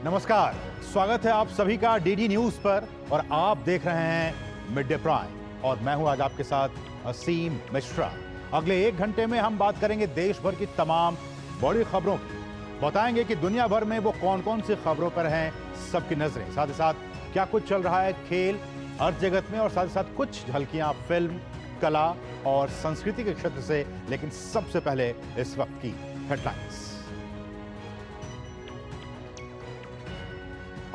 नमस्कार, स्वागत है आप सभी का डीडी न्यूज पर और आप देख रहे हैं मिड डे प्राइम और मैं हूं आज आपके साथ असीम मिश्रा। अगले 1 घंटे में हम बात करेंगे देश भर की तमाम बड़ी खबरों की, बताएंगे कि दुनिया भर में वो कौन कौन सी खबरों पर हैं सबकी नजरें, साथ ही साथ क्या कुछ चल रहा है खेल अर्थ जगत में और साथ ही साथ कुछ झलकियां फिल्म, कला और संस्कृति के क्षेत्र से। लेकिन सबसे पहले इस वक्त की हेडलाइंस।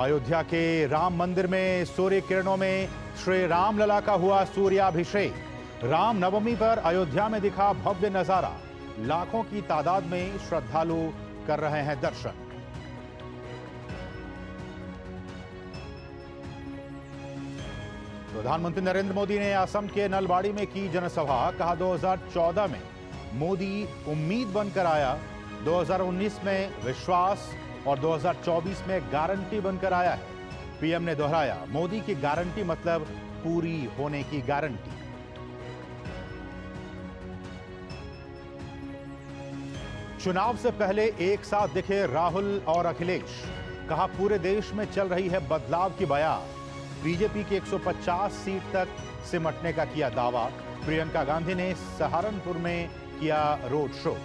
अयोध्या के राम मंदिर में सूर्य किरणों में श्री राम लला का हुआ सूर्याभिषेक। राम नवमी पर अयोध्या में दिखा भव्य नजारा, लाखों की तादाद में श्रद्धालु कर रहे हैं दर्शन। प्रधानमंत्री नरेंद्र मोदी ने असम के नलबाड़ी में की जनसभा, कहा 2014 में मोदी उम्मीद बनकर आया, 2019 में विश्वास और 2024 में गारंटी बनकर आया है। पीएम ने दोहराया, मोदी की गारंटी मतलब पूरी होने की गारंटी। चुनाव से पहले एक साथ दिखे राहुल और अखिलेश, कहा पूरे देश में चल रही है बदलाव की बयार। बीजेपी की 150 सीट तक सिमटने का किया दावा। प्रियंका गांधी ने सहारनपुर में किया रोड शो।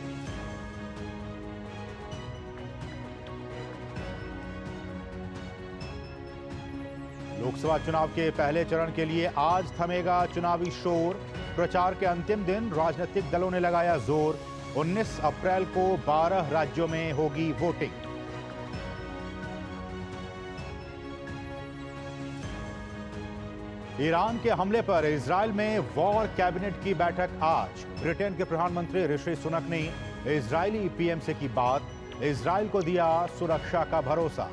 लोकसभा चुनाव के पहले चरण के लिए आज थमेगा चुनावी शोर। प्रचार के अंतिम दिन राजनीतिक दलों ने लगाया जोर। 19 अप्रैल को 12 राज्यों में होगी वोटिंग। ईरान के हमले पर इजरायल में वॉर कैबिनेट की बैठक आज। ब्रिटेन के प्रधानमंत्री ऋषि सुनक ने इजरायली पीएम से की बात, इजरायल को दिया सुरक्षा का भरोसा।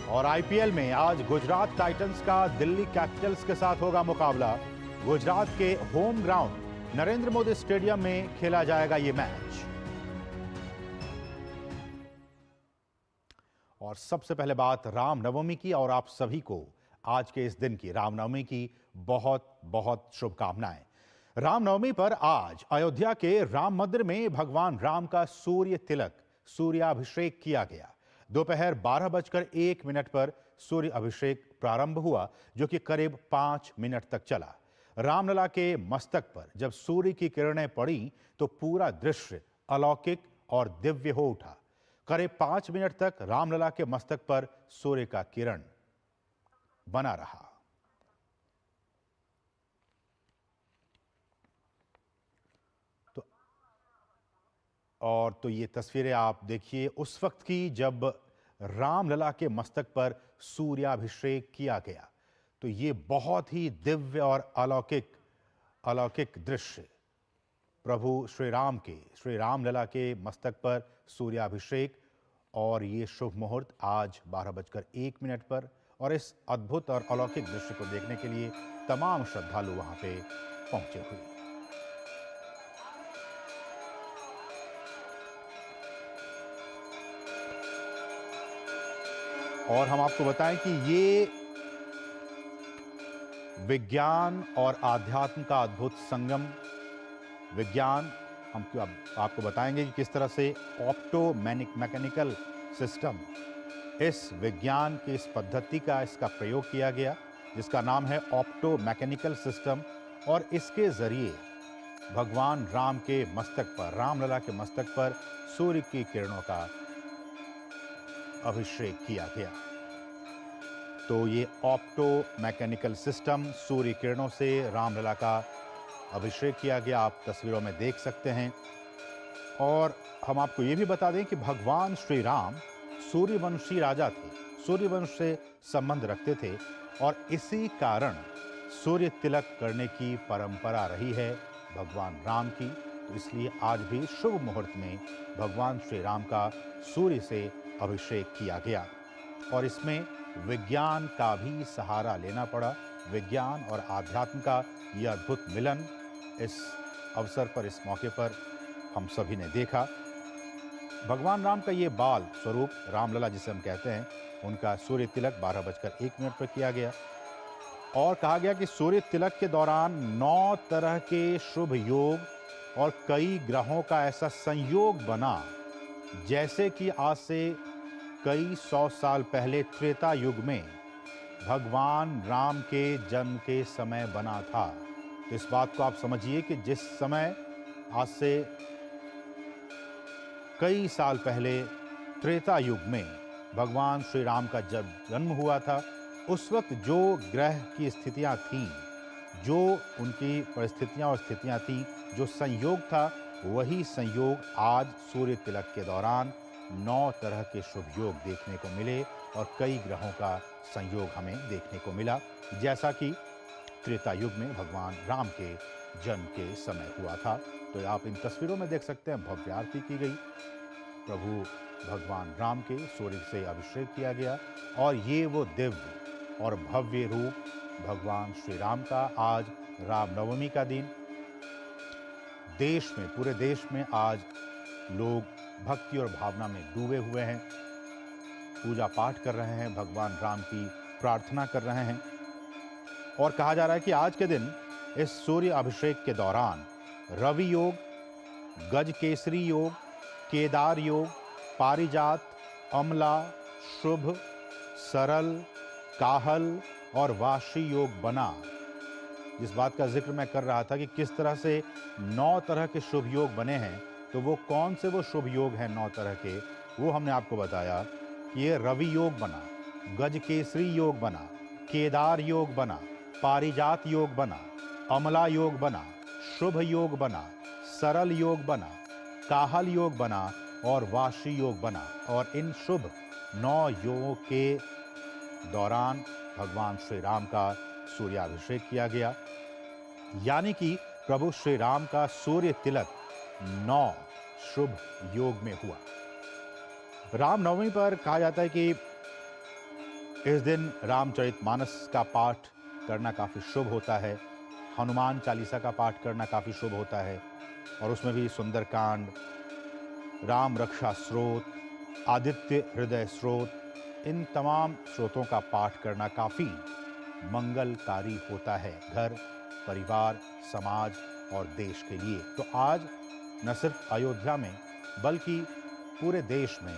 और आईपीएल में आज गुजरात टाइटंस का दिल्ली कैपिटल्स के साथ होगा मुकाबला। गुजरात के home ground Narendra Modi stadium में खेला जाएगा ये मैच। और सबसे पहले बात रामनवमी की, और आप सभी को आज के इस दिन की, रामनवमी की बहुत बहुत शुभकामनाएं। रामनवमी पर आज अयोध्या के राम मंदिर में भगवान राम का सूर्य तिलक, सूर्याभिषेक किया गया। दोपहर 12:01 पर सूर्य अभिषेक प्रारंभ हुआ, जो कि करीब 5 मिनट तक चला। रामलला के मस्तक पर जब सूर्य की किरणें पड़ी तो पूरा दृश्य अलौकिक और दिव्य हो उठा। करीब 5 मिनट तक रामलला के मस्तक पर सूर्य का किरण बना रहा। तो ये तस्वीरें आप देखिए उस वक्त की जब रामलला के मस्तक पर सूर्याभिषेक किया गया। तो ये बहुत ही दिव्य और अलौकिक दृश्य, प्रभु श्री रामलला के मस्तक पर सूर्याभिषेक। और ये शुभ मुहूर्त आज 12:01 पर, और इस अद्भुत और अलौकिक दृश्य को देखने के लिए तमाम श्रद्धालु वहां पे पहुंचे हुए। और हम आपको बताएं कि ये विज्ञान और आध्यात्म का अद्भुत संगम। विज्ञान हम आपको बताएंगे कि किस तरह से ऑप्टो मैकेनिकल सिस्टम, इस विज्ञान की इस पद्धति का इसका प्रयोग किया गया, जिसका नाम है ऑप्टो मैकेनिकल सिस्टम। और इसके जरिए भगवान राम के मस्तक पर, रामलला के मस्तक पर सूर्य की किरणों का अभिषेक किया गया। तो ये ऑप्टो मैकेनिकल सिस्टम, सूर्य किरणों से रामलला का अभिषेक किया गया, आप तस्वीरों में देख सकते हैं। और हम आपको ये भी बता दें कि भगवान श्री राम सूर्यवंशी राजा थे, सूर्यवंश से संबंध रखते थे, और इसी कारण सूर्य तिलक करने की परंपरा रही है भगवान राम की। तो इसलिए आज भी शुभ मुहूर्त में भगवान श्री राम का सूर्य से अभिषेक किया गया। और इसमें विज्ञान का भी सहारा लेना पड़ा। विज्ञान और आध्यात्म का यह अद्भुत मिलन इस अवसर पर, इस मौके पर हम सभी ने देखा। भगवान राम का ये बाल स्वरूप, रामलला जिसे हम कहते हैं, उनका सूर्य तिलक 12:01 पर किया गया। और कहा गया कि सूर्य तिलक के दौरान 9 तरह के शुभ योग और कई ग्रहों का ऐसा संयोग बना जैसे कि आज से कई 100 साल पहले त्रेता युग में भगवान राम के जन्म के समय बना था। तो इस बात को आप समझिए कि जिस समय आज से कई साल पहले त्रेता युग में भगवान श्री राम का जब जन्म हुआ था, उस वक्त जो ग्रह की स्थितियां थीं, जो उनकी परिस्थितियां और स्थितियां थीं, जो संयोग था, वही संयोग आज सूर्य तिलक के दौरान 9 तरह के शुभ योग देखने को मिले और कई ग्रहों का संयोग हमें देखने को मिला, जैसा कि त्रेता युग में भगवान राम के जन्म के समय हुआ था। तो आप इन तस्वीरों में देख सकते हैं, भव्य आरती की गई, प्रभु भगवान राम के सूर्य से अभिषेक किया गया और ये वो दिव्य और भव्य रूप भगवान श्री राम का आज रामनवमी का दिन देश में, पूरे देश में आज लोग भक्ति और भावना में डूबे हुए हैं, पूजा पाठ कर रहे हैं, भगवान राम की प्रार्थना कर रहे हैं। और कहा जा रहा है कि आज के दिन इस सूर्य अभिषेक के दौरान रवि योग, गज केसरी योग, केदार योग, पारिजात, अमला, शुभ, सरल, काहल और वाशी योग बना। जिस बात का जिक्र मैं कर रहा था कि किस तरह से 9 तरह के शुभ योग बने हैं, तो वो कौन से वो शुभ योग हैं 9 तरह के, वो हमने आपको बताया कि ये रवि योग बना, गज केसरी योग बना, केदार योग बना, पारिजात योग बना, अमला योग बना, शुभ योग बना, सरल योग बना, काहल योग बना और वाशी योग बना। और इन शुभ 9 योगों के दौरान भगवान श्री राम का सूर्याभिषेक किया गया, यानी कि प्रभु श्री राम का सूर्य तिलक 9 शुभ योग में हुआ। रामनवमी पर कहा जाता है कि इस दिन रामचरितमानस का पाठ करना काफ़ी शुभ होता है, हनुमान चालीसा का पाठ करना काफ़ी शुभ होता है और उसमें भी सुंदरकांड, राम रक्षा स्रोत, आदित्य हृदय स्रोत, इन तमाम स्रोतों का पाठ करना काफ़ी मंगलकारी होता है घर, परिवार, समाज और देश के लिए। तो आज न सिर्फ अयोध्या में बल्कि पूरे देश में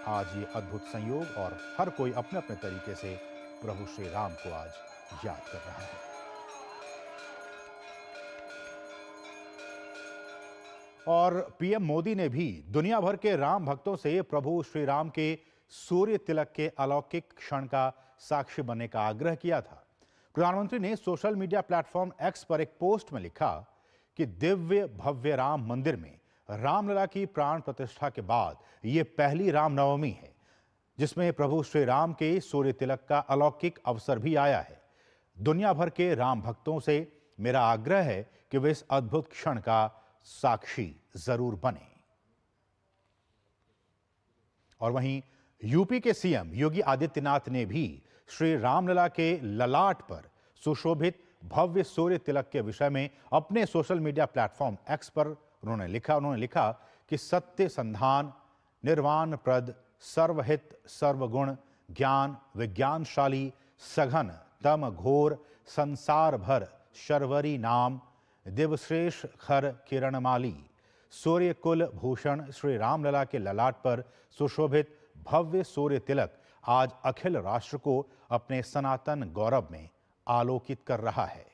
आज ये अद्भुत संयोग और हर कोई अपने अपने तरीके से प्रभु श्री राम को आज याद कर रहा है। और पीएम मोदी ने भी दुनिया भर के राम भक्तों से प्रभु श्री राम के सूर्य तिलक के अलौकिक क्षण का साक्षी बनने का आग्रह किया था। प्रधानमंत्री ने सोशल मीडिया प्लेटफॉर्म एक्स पर एक पोस्ट में लिखा कि दिव्य भव्य राम मंदिर में रामलला की प्राण प्रतिष्ठा के बाद ये पहली रामनवमी है जिसमें प्रभु श्री राम के सूर्य तिलक का अलौकिक अवसर भी आया है। दुनिया भर के राम भक्तों से मेरा आग्रह है कि वे इस अद्भुत क्षण का साक्षी जरूर बने। और वहीं यूपी के सीएम योगी आदित्यनाथ ने भी श्री रामलला के ललाट पर सुशोभित भव्य सूर्य तिलक के विषय में अपने सोशल मीडिया प्लेटफॉर्म एक्स पर उन्होंने लिखा कि सत्य संधान, निर्वाण प्रद, सर्वहित, सर्वगुण, ज्ञान विज्ञानशाली, सघन तम घोर, संसार भर शर्वरी नाम, दिवश्रेष खर किरणमाली, सूर्य कुल भूषण श्री रामलला के ललाट पर सुशोभित भव्य सूर्य तिलक आज अखिल राष्ट्र को अपने सनातन गौरव में आलोकित कर रहा है।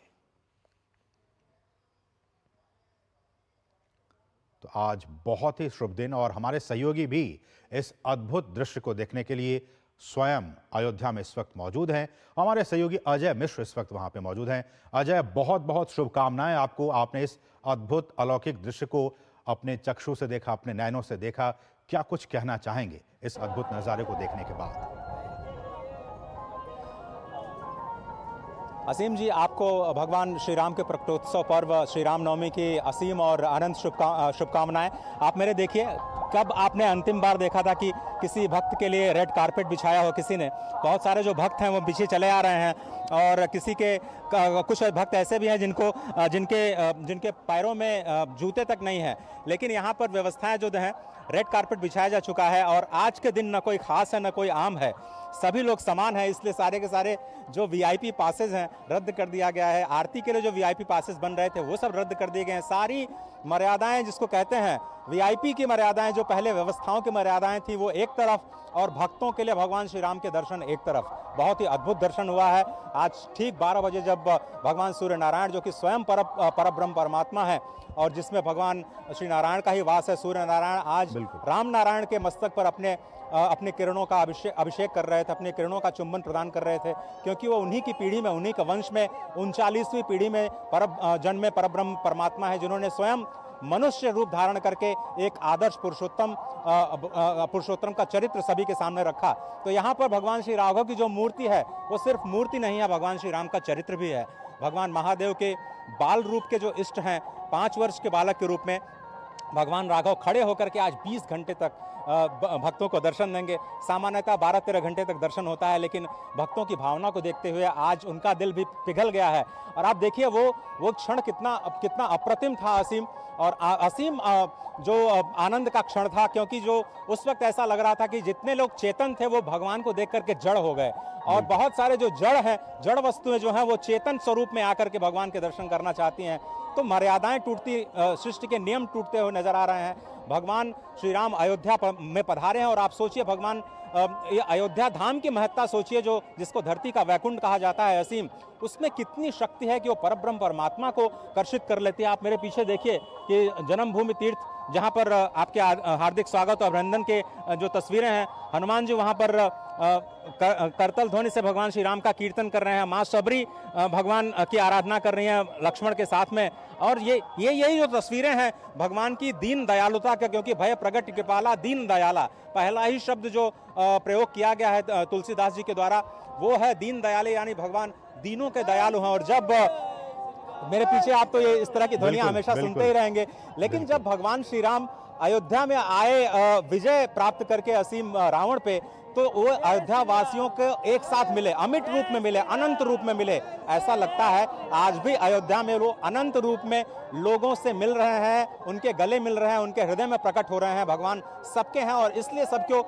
तो आज बहुत ही शुभ दिन और हमारे सहयोगी भी इस अद्भुत दृश्य को देखने के लिए स्वयं अयोध्या में इस वक्त मौजूद हैं। हमारे सहयोगी अजय मिश्र इस वक्त वहां पे मौजूद हैं। अजय, बहुत बहुत शुभकामनाएं आपको। आपने इस अद्भुत अलौकिक दृश्य को अपने चक्षु से देखा, अपने नयनों से देखा, क्या कुछ कहना चाहेंगे इस अद्भुत नजारे को देखने के बाद? असीम जी, आपको भगवान श्री राम के प्रकटोत्सव पर्व श्री राम नवमी की असीम और अनंत शुभकामनाएं। आप मेरे देखिए, कब आपने अंतिम बार देखा था कि किसी भक्त के लिए रेड कारपेट बिछाया हो किसी ने? बहुत सारे जो भक्त हैं वो पीछे चले आ रहे हैं और किसी के कुछ भक्त ऐसे भी हैं जिनके पैरों में जूते तक नहीं है, लेकिन यहाँ पर व्यवस्थाएं जो हैं, रेड कारपेट बिछाया जा चुका है और आज के दिन न कोई खास है न कोई आम है, सभी लोग समान हैं। इसलिए सारे के सारे जो वीआईपी पासेस हैं रद्द कर दिया गया है। आरती के लिए जो वीआईपी पासेस बन रहे थे वो सब रद्द कर दिए गए हैं। सारी मर्यादाएं जिसको कहते हैं वीआईपी की मर्यादाएं, जो पहले व्यवस्थाओं की मर्यादाएं थी, वो एक तरफ, और भक्तों के लिए भगवान श्री राम के दर्शन एक तरफ। बहुत ही अद्भुत दर्शन हुआ है। आज ठीक 12 बजे जब भगवान सूर्य नारायण, जो कि स्वयं परब्रह्म परमात्मा है और जिसमें भगवान श्री नारायण का ही वास है, सूर्य नारायण आज राम नारायण के मस्तक पर अपने किरणों का अभिषेक कर रहे थे, अपने किरणों का चुंबन प्रदान कर रहे थे, क्योंकि वो उन्हीं की पीढ़ी में, उन्हीं के वंश में 39वीं पीढ़ी में जन्मे परब्रह्म परमात्मा है, जिन्होंने स्वयं मनुष्य रूप धारण करके एक आदर्श पुरुषोत्तम का चरित्र सभी के सामने रखा। तो यहाँ पर भगवान श्री राघव की जो मूर्ति है, वो सिर्फ मूर्ति नहीं है, भगवान श्री राम का चरित्र भी है। भगवान महादेव के बाल रूप के जो इष्ट हैं, 5 वर्ष के बालक के रूप में भगवान राघव खड़े होकर के आज 20 घंटे तक भक्तों को दर्शन देंगे। सामान्यतः 12-13 घंटे तक दर्शन होता है, लेकिन भक्तों की भावना को देखते हुए आज उनका दिल भी पिघल गया है। और आप देखिए वो क्षण कितना अप्रतिम था, असीम, और असीम जो आनंद का क्षण था, क्योंकि जो उस वक्त ऐसा लग रहा था कि जितने लोग चेतन थे वो भगवान को देख करके जड़ हो गए, और बहुत सारे जो जड़ वस्तुएं जो हैं वो चेतन स्वरूप में आकर के भगवान के दर्शन करना चाहती हैं। तो मर्यादाएं टूटती, सृष्टि के नियम टूटते हुए नजर आ रहे हैं। भगवान श्री राम अयोध्या में पधारे हैं, और आप सोचिए भगवान, ये अयोध्या धाम की महत्ता सोचिए, जो जिसको धरती का वैकुंठ कहा जाता है, असीम, उसमें कितनी शक्ति है कि वो परब्रह्म परमात्मा को कर्षित कर लेती है। आप मेरे पीछे देखिए कि जन्मभूमि तीर्थ, जहाँ पर आपके हार्दिक स्वागत और अभिनंदन के जो तस्वीरें हैं, हनुमान जी वहाँ पर करतल ध्वनि से भगवान श्री राम का कीर्तन कर रहे हैं, माँ शबरी भगवान की आराधना कर रही हैं लक्ष्मण के साथ में। और यही जो तस्वीरें हैं भगवान की दीन दयालुता का, क्योंकि भय प्रगट कृपाला दीन दयाला, पहला ही शब्द जो प्रयोग किया गया है तुलसीदास जी के द्वारा, वो है दीन दयाले, यानी भगवान दीनों के दयालु हैं। और जब मेरे पीछे आप तो ये इस तरह की ध्वनियां हमेशा सुनते ही रहेंगे, लेकिन जब भगवान श्री राम अयोध्या में आए विजय प्राप्त करके असीम रावण पे, तो वो अयोध्या वासियों को एक साथ मिले, अमिट रूप में मिले, अनंत रूप में मिले। ऐसा लगता है आज भी अयोध्या में वो अनंत रूप में लोगों से मिल रहे हैं, उनके गले मिल रहे हैं, उनके हृदय में प्रकट हो रहे हैं। भगवान सबके हैं, और इसलिए सबको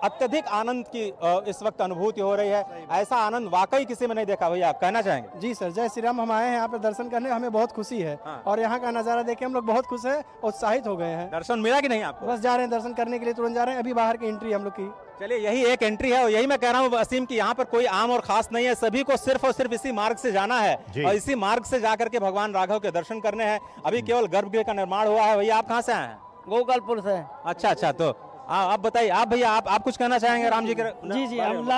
अत्यधिक आनंद की इस वक्त अनुभूति हो रही है। ऐसा आनंद वाकई किसी में नहीं देखा। भैया आप कहना चाहेंगे? जी सर, जय श्री राम। हम आए हैं यहाँ पे दर्शन करने, हमें बहुत खुशी है। हाँ। और यहाँ का नज़ारा देख के हम लोग बहुत खुश हैं, उत्साहित हो गए हैं। दर्शन मिला कि नहीं आपको? बस जा रहे हैं दर्शन करने के लिए, तुरंत जा रहे हैं। अभी बाहर की एंट्री हम लोग की। चलिए, यही एक एंट्री है, और यही मैं कह रहा हूँ असीम की यहाँ पर कोई आम और खास नहीं है, सभी को सिर्फ और सिर्फ इसी मार्ग से जाना है, और इसी मार्ग से जाकर के भगवान राघव के दर्शन करने हैं। अभी केवल गर्भगृह का निर्माण हुआ है। भैया आप कहाँ से आए हैं? गोपालपुर से। अच्छा, तो आप बताइए, आप भैया आप कुछ कहना चाहेंगे राम जी के? जी, हम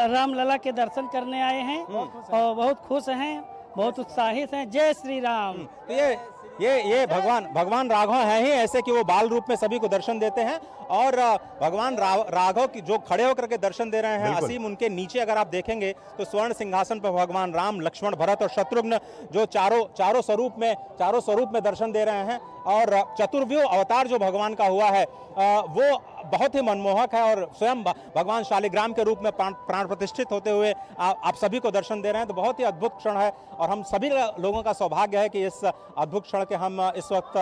राम लला के दर्शन करने आए हैं और बहुत खुश हैं, बहुत उत्साहित हैं। जय श्री राम। तो ये भगवान राघव हैं ही ऐसे कि वो बाल रूप में सभी को दर्शन देते हैं, और भगवान राघव की जो खड़े होकर के दर्शन दे रहे हैं असीम, उनके नीचे अगर आप देखेंगे तो स्वर्ण सिंहासन पर भगवान राम, लक्ष्मण, भरत और शत्रुघ्न जो चारों स्वरूप में दर्शन दे रहे हैं। और चतुर्व्यूह अवतार जो भगवान का हुआ है वो बहुत ही मनमोहक है, और स्वयं भगवान शालिग्राम के रूप में प्राण प्रतिष्ठित होते हुए आप सभी को दर्शन दे रहे हैं। तो बहुत ही अद्भुत क्षण है, और हम सभी लोगों का सौभाग्य है कि इस अद्भुत क्षण के हम इस वक्त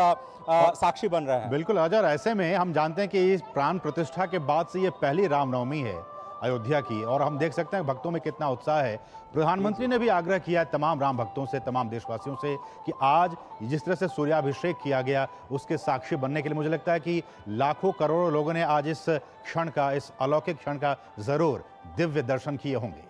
साक्षी बन रहे हैं। बिल्कुल अजर, ऐसे में हम जानते हैं कि इस प्राण प्रतिष्ठा के बाद से ये पहली रामनवमी है अयोध्या की, और हम देख सकते हैं भक्तों में कितना उत्साह है। प्रधानमंत्री ने भी आग्रह किया है तमाम राम भक्तों से, तमाम देशवासियों से, कि आज जिस तरह से सूर्याभिषेक किया गया उसके साक्षी बनने के लिए मुझे लगता है कि लाखों करोड़ों लोगों ने आज इस क्षण का, इस अलौकिक क्षण का जरूर दिव्य दर्शन किए होंगे।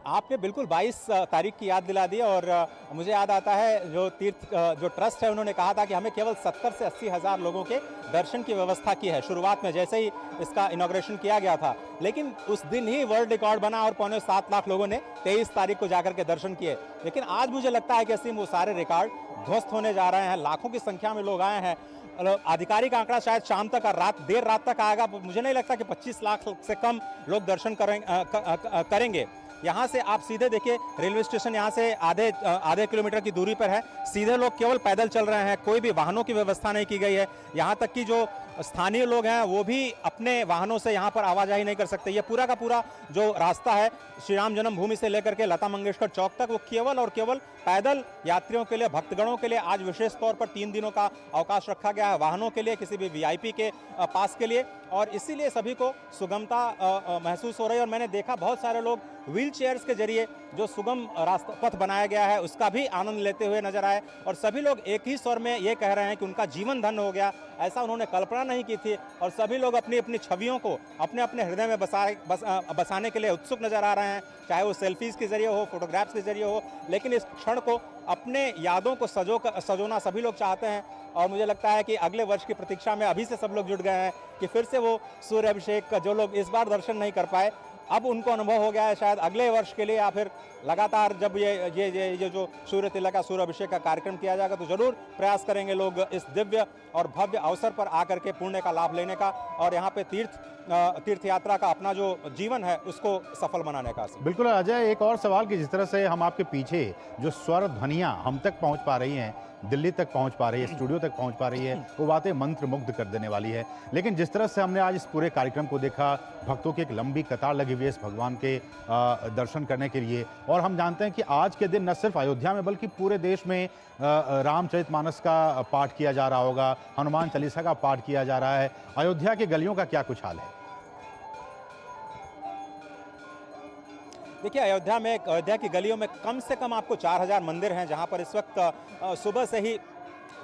आपने बिल्कुल 22 तारीख की याद दिला दी, और मुझे याद आता है जो ट्रस्ट है उन्होंने कहा था कि हमें केवल 70 से 80 हज़ार लोगों के दर्शन की व्यवस्था की है शुरुआत में, जैसे ही इसका इनॉग्रेशन किया गया था। लेकिन उस दिन ही वर्ल्ड रिकॉर्ड बना और 7.25 लाख लोगों ने 23 तारीख को जाकर के दर्शन किए। लेकिन आज मुझे लगता है कि असीम वो सारे रिकॉर्ड ध्वस्त होने जा रहे हैं। लाखों की संख्या में लोग आए हैं। आधिकारिक आंकड़ा शायद शाम तक और देर रात तक आएगा। मुझे नहीं लगता कि 25 लाख से कम लोग दर्शन करेंगे। यहाँ से आप सीधे देखिए, रेलवे स्टेशन यहाँ से आधे किलोमीटर की दूरी पर है। सीधे लोग केवल पैदल चल रहे हैं, कोई भी वाहनों की व्यवस्था नहीं की गई है। यहाँ तक कि जो स्थानीय लोग हैं वो भी अपने वाहनों से यहाँ पर आवाजाही नहीं कर सकते। ये पूरा का पूरा जो रास्ता है श्री राम जन्मभूमि से लेकर के लता मंगेशकर चौक तक, वो केवल और केवल पैदल यात्रियों के लिए, भक्तगणों के लिए आज विशेष तौर पर 3 दिनों का अवकाश रखा गया है, वाहनों के लिए, किसी भी वीआईपी के पास के लिए, और इसीलिए सभी को सुगमता महसूस हो रही है। और मैंने देखा बहुत सारे लोग व्हील चेयर्स के जरिए जो सुगम रास्ता पथ बनाया गया है उसका भी आनंद लेते हुए नजर आए। और सभी लोग एक ही स्वर में ये कह रहे हैं कि उनका जीवन धन्य हो गया, ऐसा उन्होंने कल्पना नहीं की थी। और सभी लोग अपनी अपनी छवियों को अपने अपने हृदय में बसाने के लिए उत्सुक नजर आ रहे हैं, चाहे वो सेल्फीज के जरिए हो, फोटोग्राफ्स के जरिए हो, लेकिन इस क्षण को अपने यादों को सजोना सभी लोग चाहते हैं। और मुझे लगता है कि अगले वर्ष की प्रतीक्षा में अभी से सब लोग जुट गए हैं कि फिर से वो सूर्य अभिषेक का जो लोग इस बार दर्शन नहीं कर पाए, अब उनको अनुभव हो गया है, शायद अगले वर्ष के लिए या फिर लगातार जब ये जो सूर्य तिलक का सूर्य अभिषेक का कार्यक्रम किया जाएगा तो जरूर प्रयास करेंगे लोग इस दिव्य और भव्य अवसर पर आकर के पुण्य का लाभ लेने का और यहाँ पे तीर्थ यात्रा का अपना जो जीवन है उसको सफल बनाने का। बिल्कुल अजय, एक और सवाल कि जिस तरह से हम आपके पीछे जो स्वर ध्वनियां हम तक पहुंच पा रही हैं, दिल्ली तक पहुंच पा रही है, स्टूडियो तक पहुंच पा रही है, वो बातें मंत्र मुग्ध कर देने वाली है। लेकिन जिस तरह से हमने आज इस पूरे कार्यक्रम को देखा, भक्तों की एक लंबी कतार लगी हुई है इस भगवान के दर्शन करने के लिए, और हम जानते हैं कि आज के दिन न सिर्फ अयोध्या में बल्कि पूरे देश में रामचरितमानस का पाठ किया जा रहा होगा, हनुमान चालीसा का पाठ किया जा रहा है। अयोध्या की गलियों का क्या कुछ हाल है? देखिए, अयोध्या की गलियों में कम से कम आपको 4000 मंदिर हैं जहां पर इस वक्त सुबह से ही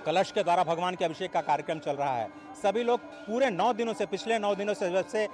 कलश के द्वारा भगवान के अभिषेक का कार्यक्रम चल रहा है। सभी लोग पूरे 9 दिनों से, पिछले 9 दिनों से जब से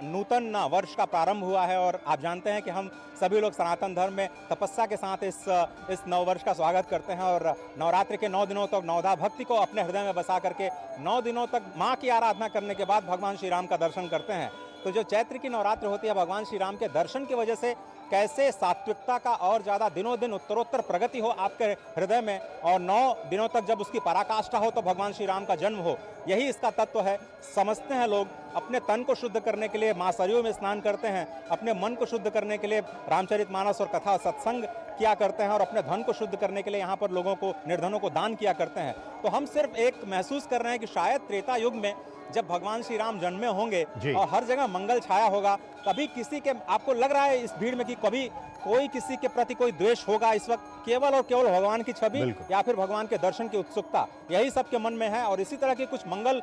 नूतन वर्ष का प्रारंभ हुआ है, और आप जानते हैं कि हम सभी लोग सनातन धर्म में तपस्या के साथ इस नव वर्ष का स्वागत करते हैं और नवरात्रि के 9 दिनों तक नवधा भक्ति को अपने हृदय में बसा करके 9 दिनों तक माँ की आराधना करने के बाद भगवान श्री राम का दर्शन करते हैं। तो जो चैत्र की नवरात्र होती है, भगवान श्री राम के दर्शन की वजह से कैसे सात्विकता का और ज़्यादा दिनों दिन उत्तरोत्तर प्रगति हो आपके हृदय में, और 9 दिनों तक जब उसकी पराकाष्ठा हो तो भगवान श्री राम का जन्म हो, यही इसका तत्व है। समझते हैं लोग, अपने तन को शुद्ध करने के लिए माँ सरयू में स्नान करते हैं, अपने मन को शुद्ध करने के लिए रामचरितमानस और कथा सत्संग किया करते हैं, और अपने धन को शुद्ध करने के लिए यहाँ पर लोगों को, निर्धनों को दान किया करते हैं। तो हम सिर्फ एक महसूस कर रहे हैं कि शायद त्रेता युग में जब भगवान श्री राम जन्मे होंगे और हर जगह मंगल छाया होगा, कभी किसी के, आपको लग रहा है इस भीड़ में कि कभी कोई किसी के प्रति कोई द्वेष होगा? इस वक्त केवल और केवल भगवान की छवि या फिर भगवान के दर्शन की उत्सुकता, यही सबके मन में है। और इसी तरह की कुछ मंगल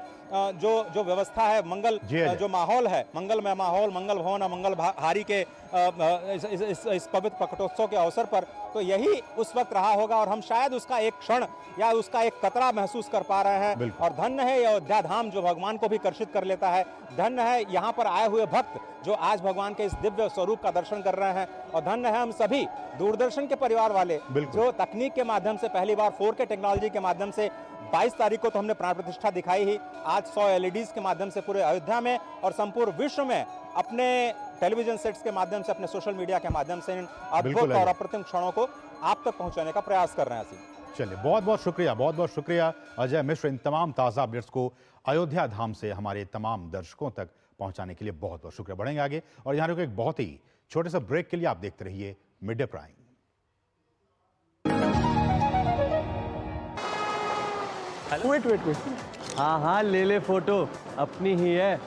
जो व्यवस्था है, मंगल जो माहौल है, मंगलमय माहौल, मंगल भवन और मंगल हारी के इस पवित्र प्रकटोत्सव के अवसर पर, तो यही उस वक्त रहा होगा और हम शायद उसका एक क्षण या उसका एक कतरा महसूस कर पा रहे हैं। और धन्य है ये अयोध्या धाम जो भगवान को भी कर्षित कर लेता है, धन्य है यहाँ पर आए हुए भक्त जो आज भगवान के इस दिव्य स्वरूप का दर्शन कर रहे हैं, और धन्य है हम सभी दूरदर्शन के परिवार वाले जो तकनीक के माध्यम से पहली बार 4K टेक्नोलॉजी के माध्यम से 22 तारीख को तो हमने प्राण प्रतिष्ठा दिखाई ही, आज 100 LEDs के माध्यम से पूरे अयोध्या में और संपूर्ण विश्व में अपने टेलीविजन सेट्स के माध्यम से, अपने सोशल मीडिया के माध्यम से इन अद्भुत और अप्रतिम क्षणों को आप तक पहुंचाने का प्रयास कर रहे हैं। चलिए, बहुत बहुत शुक्रिया अजय मिश्र, इन तमाम ताज़ा अपडेट्स को अयोध्या धाम से हमारे तमाम दर्शकों तक पहुंचाने के लिए बहुत बहुत शुक्रिया। बढ़ेंगे आगे और यहाँ रुके एक बहुत ही छोटे सा ब्रेक के लिए। आप देखते रहिए मिड डे प्राइम। वेट हाँ ले फोटो, अपनी ही है,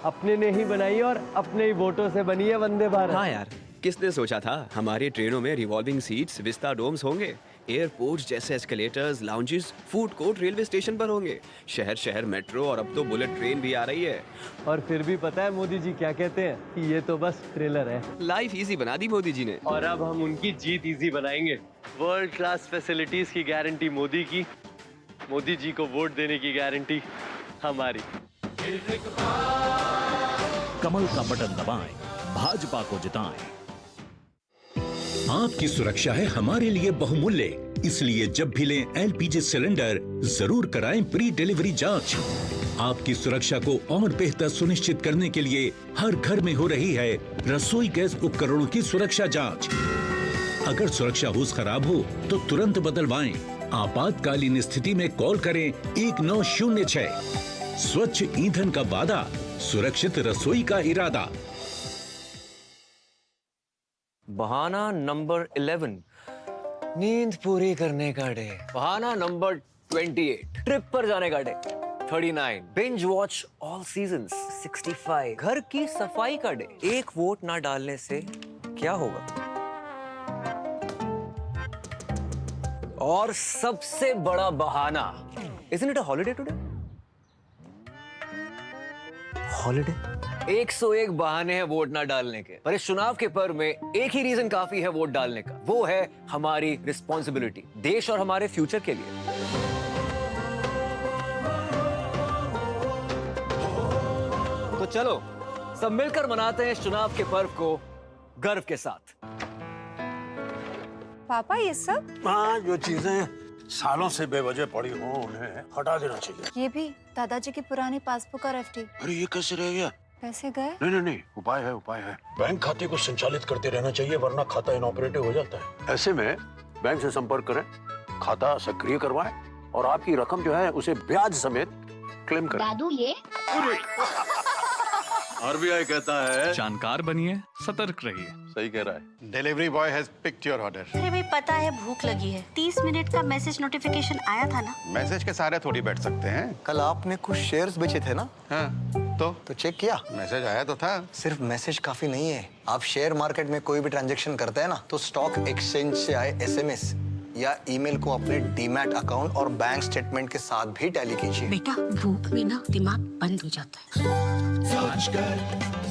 अपने ने ही बनाई और अपने ही वोटों से बनी है वंदे भारत। हाँ यार, किसने सोचा था हमारी ट्रेनों में रिवॉल्विंग सीट्स, विस्टा डोम्स होंगे, एयरपोर्ट्स जैसे escalators, lounges, food court railway station पर होंगे, शहर शहर मेट्रो और अब तो बुलेट ट्रेन भी आ रही है। और फिर भी पता है मोदी जी क्या कहते हैं कि ये तो बस ट्रेलर है। लाइफ इजी बना दी मोदी जी ने, और अब हम उनकी जीत इजी बनाएंगे। वर्ल्ड क्लास फैसिलिटीज की गारंटी मोदी की, मोदी जी को वोट देने की गारंटी हमारी। कमल का बटन दबाएं, भाजपा को जिताएं। आपकी सुरक्षा है हमारे लिए बहुमूल्य, इसलिए जब भी लें LPG सिलेंडर जरूर कराएं प्री डिलीवरी जांच। आपकी सुरक्षा को और बेहतर सुनिश्चित करने के लिए हर घर में हो रही है रसोई गैस उपकरणों की सुरक्षा जांच। अगर सुरक्षा होस खराब हो तो तुरंत बदलवाएं। आपातकालीन स्थिति में कॉल करें 1906। स्वच्छ ईंधन का वादा, सुरक्षित रसोई का इरादा। बहाना नंबर 11, नींद पूरी करने का डे। बहाना नंबर 28, ट्रिप पर जाने का day. 39, binge watch all seasons. 65, घर की सफाई का डे। एक वोट ना डालने से क्या होगा? और सबसे बड़ा बहाना, isn't it a holiday today? Holiday? 101 बहाने हैं वोट ना डालने के, पर इस चुनाव के पर्व में एक ही रीजन काफी है वोट डालने का, वो है हमारी रिस्पॉन्सिबिलिटी देश और हमारे फ्यूचर के लिए। तो चलो सब मिलकर मनाते हैं इस चुनाव के पर्व को गर्व के साथ। पापा ये सब? हाँ, जो चीजें सालों से बेवजह पड़ी हो उन्हें हटा देना चाहिए। ये भी दादाजी की पुरानी पासबुक और एफडी। अरे ये कैसे रह गया? पैसे गए? नहीं, उपाय है। बैंक खाते को संचालित करते रहना चाहिए, वरना खाता इनऑपरेटिव हो जाता है। ऐसे में बैंक से संपर्क करें, खाता सक्रिय करवाएं और आपकी रकम जो है उसे ब्याज समेत क्लेम करें। दादू ये आरबीआई कहता है जानकार बनिए, सतर्क रहिए। सही कह रहा है। Delivery boy has picked your order. अरे भाई पता है भूख लगी है। 30 मिनट का मैसेज नोटिफिकेशन आया था ना। मैसेज के सारे थोड़ी बैठ सकते हैं। कल आपने कुछ शेयर्स बेचे थे ना? हाँ, तो चेक किया? मैसेज आया तो था। सिर्फ मैसेज काफी नहीं है। आप शेयर मार्केट में कोई भी ट्रांजैक्शन करते हैं ना, तो स्टॉक एक्सचेंज से आए एसएमएस या ईमेल को अपने डीमैट अकाउंट और बैंक स्टेटमेंट के साथ भी टैली कीजिए। बेटा भूख में ना दिमाग बंद हो जाता है।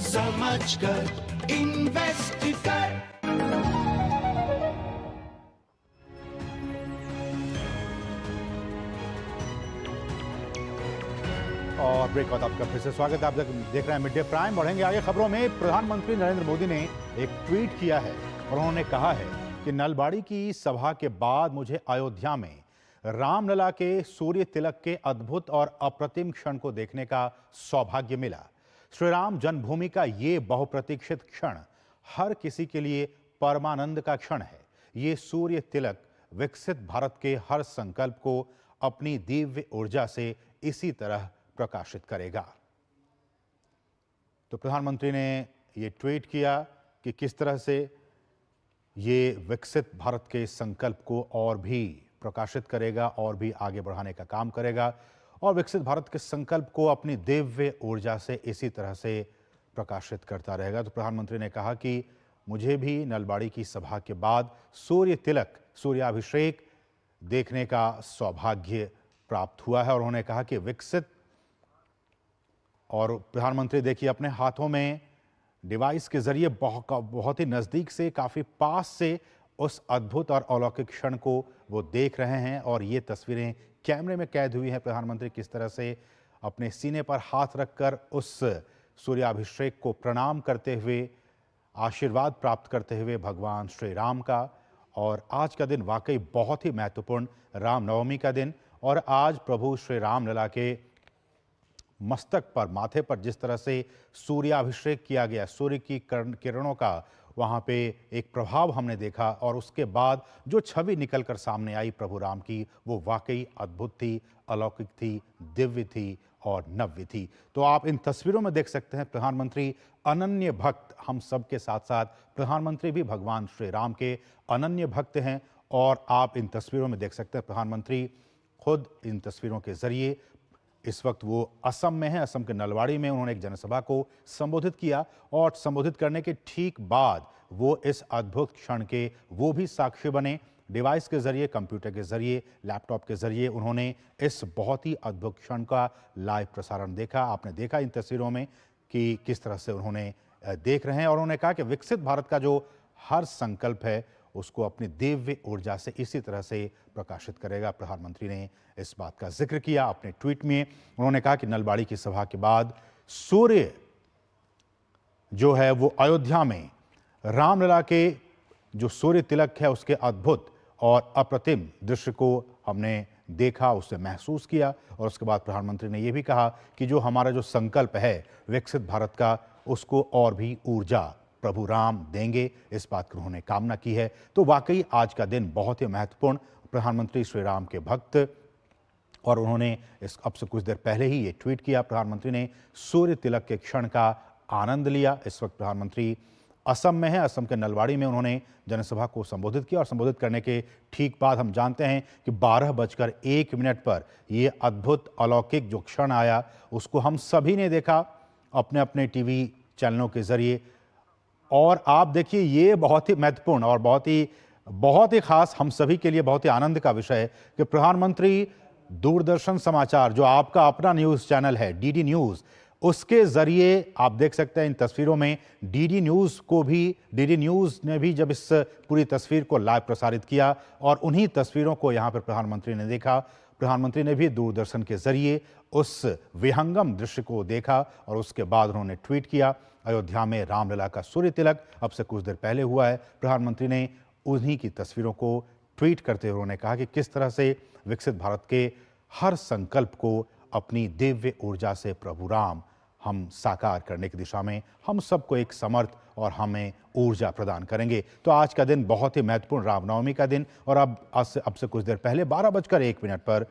समझ कर इन्वेस्ट कर। और ब्रेक बाद आपका फिर से स्वागत है। आप देख रहे हैं मिड डे प्राइम। बढ़ेंगे आगे खबरों में। प्रधानमंत्री नरेंद्र मोदी ने एक ट्वीट किया है और उन्होंने कहा है कि नलबाड़ी की सभा के बाद मुझे अयोध्या में रामलला के सूर्य तिलक के अद्भुत और अप्रतिम क्षण को देखने का सौभाग्य मिला। श्री राम जन्मभूमि का ये बहुप्रतीक्षित क्षण हर किसी के लिए परमानंद का क्षण है। ये सूर्य तिलक विकसित भारत के हर संकल्प को अपनी दिव्य ऊर्जा से इसी तरह प्रकाशित करेगा। तो प्रधानमंत्री ने ये ट्वीट किया कि किस तरह से ये विकसित भारत के संकल्प को और भी प्रकाशित करेगा और भी आगे बढ़ाने का काम करेगा और विकसित भारत के संकल्प को अपनी दिव्य ऊर्जा से इसी तरह से प्रकाशित करता रहेगा। तो प्रधानमंत्री ने कहा कि मुझे भी नलबाड़ी की सभा के बाद सूर्य तिलक, सूर्याभिषेक देखने का सौभाग्य प्राप्त हुआ है और उन्होंने कहा कि विकसित, और प्रधानमंत्री देखिए अपने हाथों में डिवाइस के जरिए बहुत ही नज़दीक से, काफ़ी पास से उस अद्भुत और अलौकिक क्षण को वो देख रहे हैं और ये तस्वीरें कैमरे में कैद हुई हैं। प्रधानमंत्री किस तरह से अपने सीने पर हाथ रखकर उस सूर्याभिषेक को प्रणाम करते हुए, आशीर्वाद प्राप्त करते हुए भगवान श्री राम का। और आज का दिन वाकई बहुत ही महत्वपूर्ण रामनवमी का दिन और आज प्रभु श्री रामलला के मस्तक पर, माथे पर जिस तरह से सूर्याभिषेक किया गया, सूर्य की किरणों का वहाँ पे एक प्रभाव हमने देखा और उसके बाद जो छवि निकलकर सामने आई प्रभु राम की, वो वाकई अद्भुत थी, अलौकिक थी, दिव्य थी और नव्य थी। तो आप इन तस्वीरों में देख सकते हैं प्रधानमंत्री अनन्य भक्त, हम सब के साथ साथ प्रधानमंत्री भी भगवान श्री राम के अनन्य भक्त हैं और आप इन तस्वीरों में देख सकते हैं प्रधानमंत्री खुद इन तस्वीरों के जरिए, इस वक्त वो असम में है, असम के नलबाड़ी में उन्होंने एक जनसभा को संबोधित किया और संबोधित करने के ठीक बाद वो इस अद्भुत क्षण के वो भी साक्षी बने। डिवाइस के जरिए, कंप्यूटर के जरिए, लैपटॉप के जरिए उन्होंने इस बहुत ही अद्भुत क्षण का लाइव प्रसारण देखा। आपने देखा इन तस्वीरों में कि किस तरह से उन्होंने देख रहे हैं और उन्होंने कहा कि विकसित भारत का जो हर संकल्प है उसको अपनी दिव्य ऊर्जा से इसी तरह से प्रकाशित करेगा। प्रधानमंत्री ने इस बात का जिक्र किया अपने ट्वीट में। उन्होंने कहा कि नलबाड़ी की सभा के बाद सूर्य जो है वो अयोध्या में रामलला के जो सूर्य तिलक है उसके अद्भुत और अप्रतिम दृश्य को हमने देखा, उसे महसूस किया और उसके बाद प्रधानमंत्री ने यह भी कहा कि जो हमारा जो संकल्प है विकसित भारत का, उसको और भी ऊर्जा प्रभु राम देंगे, इस बात की उन्होंने कामना की है। तो वाकई आज का दिन बहुत ही महत्वपूर्ण, प्रधानमंत्री श्री राम के भक्त, और उन्होंने इस अब से कुछ देर पहले ही ये ट्वीट किया। प्रधानमंत्री ने सूर्य तिलक के क्षण का आनंद लिया। इस वक्त प्रधानमंत्री असम में है, असम के नलबाड़ी में उन्होंने जनसभा को संबोधित किया और संबोधित करने के ठीक बाद हम जानते हैं कि 12:01 पर ये अद्भुत अलौकिक जो क्षण आया उसको हम सभी ने देखा अपने अपने टीवी चैनलों के जरिए। और आप देखिए ये बहुत ही महत्वपूर्ण और बहुत ही खास, हम सभी के लिए बहुत ही आनंद का विषय है कि प्रधानमंत्री दूरदर्शन समाचार, जो आपका अपना न्यूज़ चैनल है डीडी न्यूज़, उसके जरिए आप देख सकते हैं इन तस्वीरों में डीडी न्यूज़ ने भी जब इस पूरी तस्वीर को लाइव प्रसारित किया और उन्हीं तस्वीरों को यहाँ पर प्रधानमंत्री ने देखा। प्रधानमंत्री ने भी दूरदर्शन के जरिए उस विहंगम दृश्य को देखा और उसके बाद उन्होंने ट्वीट किया। अयोध्या में रामलला का सूर्य तिलक अब से कुछ देर पहले हुआ है। प्रधानमंत्री ने उन्हीं की तस्वीरों को ट्वीट करते हुए उन्होंने कहा कि किस तरह से विकसित भारत के हर संकल्प को अपनी दिव्य ऊर्जा से प्रभु राम हम साकार करने की दिशा में हम सबको एक समर्थ और हमें ऊर्जा प्रदान करेंगे। तो आज का दिन बहुत ही महत्वपूर्ण रामनवमी का दिन और अब से कुछ देर पहले 12:01 पर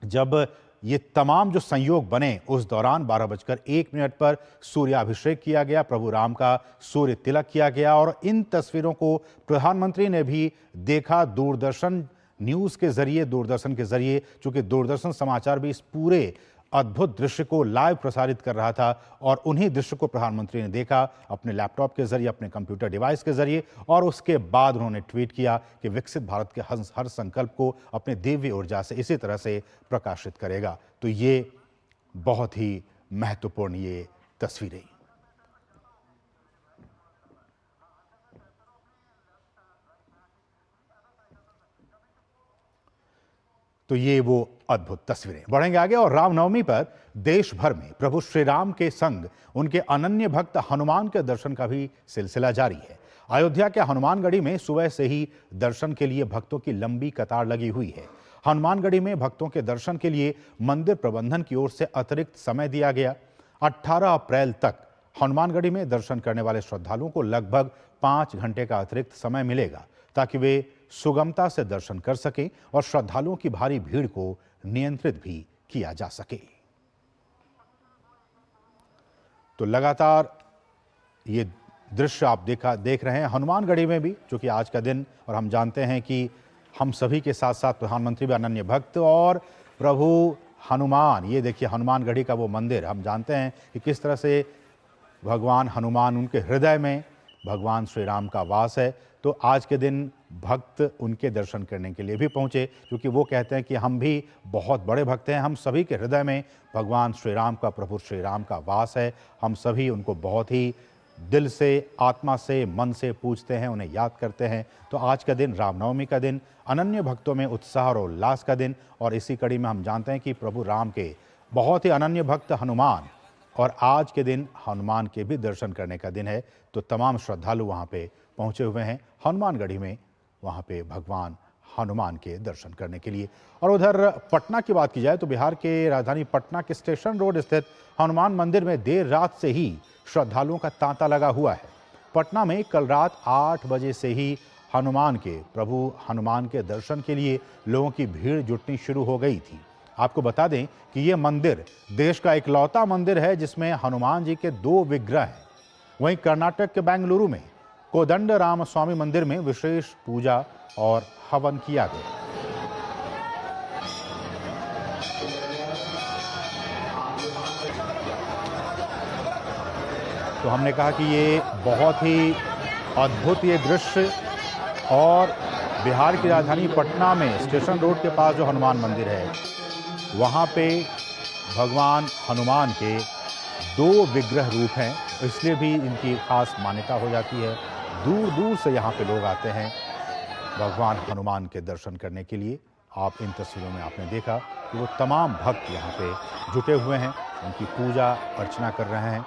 जब ये तमाम जो संयोग बने उस दौरान 12:01 पर सूर्याभिषेक किया गया, प्रभु राम का सूर्य तिलक किया गया और इन तस्वीरों को प्रधानमंत्री ने भी देखा दूरदर्शन न्यूज़ के जरिए, दूरदर्शन के जरिए, चूंकि दूरदर्शन समाचार भी इस पूरे अद्भुत दृश्य को लाइव प्रसारित कर रहा था और उन्हीं दृश्य को प्रधानमंत्री ने देखा अपने लैपटॉप के जरिए, अपने कंप्यूटर डिवाइस के जरिए और उसके बाद उन्होंने ट्वीट किया कि विकसित भारत के हर संकल्प को अपने दिव्य ऊर्जा से इसी तरह से प्रकाशित करेगा। तो ये बहुत ही महत्वपूर्ण ये तस्वीरें। तो ये वो अद्भुत तस्वीरें। बढ़ेंगे आगे और रामनवमी पर देश भर में प्रभु श्री राम के संग उनके अनन्य भक्त हनुमान के दर्शन का भी सिलसिला जारी है। अयोध्या के हनुमानगढ़ी में सुबह से ही दर्शन के लिए भक्तों की लंबी कतार लगी हुई है। हनुमानगढ़ी में भक्तों के दर्शन के लिए मंदिर प्रबंधन की ओर से अतिरिक्त समय दिया गया। 18 अप्रैल तक हनुमानगढ़ी में दर्शन करने वाले श्रद्धालुओं को लगभग 5 घंटे का अतिरिक्त समय मिलेगा ताकि वे सुगमता से दर्शन कर सकें और श्रद्धालुओं की भारी भीड़ को नियंत्रित भी किया जा सके। तो लगातार ये दृश्य आप देख रहे हैं हनुमानगढ़ी में भी, क्योंकि आज का दिन और हम जानते हैं कि हम सभी के साथ साथ प्रधानमंत्री भी अनन्य भक्त और प्रभु हनुमान, ये देखिए हनुमानगढ़ी का वो मंदिर, हम जानते हैं कि किस तरह से भगवान हनुमान, उनके हृदय में भगवान श्री राम का वास है। तो आज के दिन भक्त उनके दर्शन करने के लिए भी पहुंचे, क्योंकि वो कहते हैं कि हम भी बहुत बड़े भक्त हैं, हम सभी के हृदय में भगवान श्री राम का, प्रभु श्री राम का वास है। हम सभी उनको बहुत ही दिल से, आत्मा से, मन से पूजते हैं, उन्हें याद करते हैं। तो आज का दिन रामनवमी का दिन, अनन्य भक्तों में उत्साह और उल्लास का दिन और इसी कड़ी में हम जानते हैं कि प्रभु राम के बहुत ही अनन्य भक्त हनुमान और आज के दिन हनुमान के भी दर्शन करने का दिन है। तो तमाम श्रद्धालु वहाँ पे पहुँचे हुए हैं हनुमानगढ़ी में, वहाँ पे भगवान हनुमान के दर्शन करने के लिए। और उधर पटना की बात की जाए तो बिहार के राजधानी पटना के स्टेशन रोड स्थित हनुमान मंदिर में देर रात से ही श्रद्धालुओं का तांता लगा हुआ है। पटना में कल रात 8 बजे से ही प्रभु हनुमान के दर्शन के लिए लोगों की भीड़ जुटनी शुरू हो गई थी। आपको बता दें कि ये मंदिर देश का इकलौता मंदिर है जिसमें हनुमान जी के 2 विग्रह हैं। वहीं कर्नाटक के बेंगलुरु में कोदंड राम स्वामी मंदिर में विशेष पूजा और हवन किया गया। तो हमने कहा कि ये बहुत ही अद्भुत ये दृश्य और बिहार की राजधानी पटना में स्टेशन रोड के पास जो हनुमान मंदिर है वहाँ पे भगवान हनुमान के 2 विग्रह रूप हैं, इसलिए भी इनकी खास मान्यता हो जाती है। दूर दूर से यहाँ पे लोग आते हैं भगवान हनुमान के दर्शन करने के लिए। आप इन तस्वीरों में आपने देखा कि वो तमाम भक्त यहाँ पे जुटे हुए हैं, उनकी पूजा अर्चना कर रहे हैं।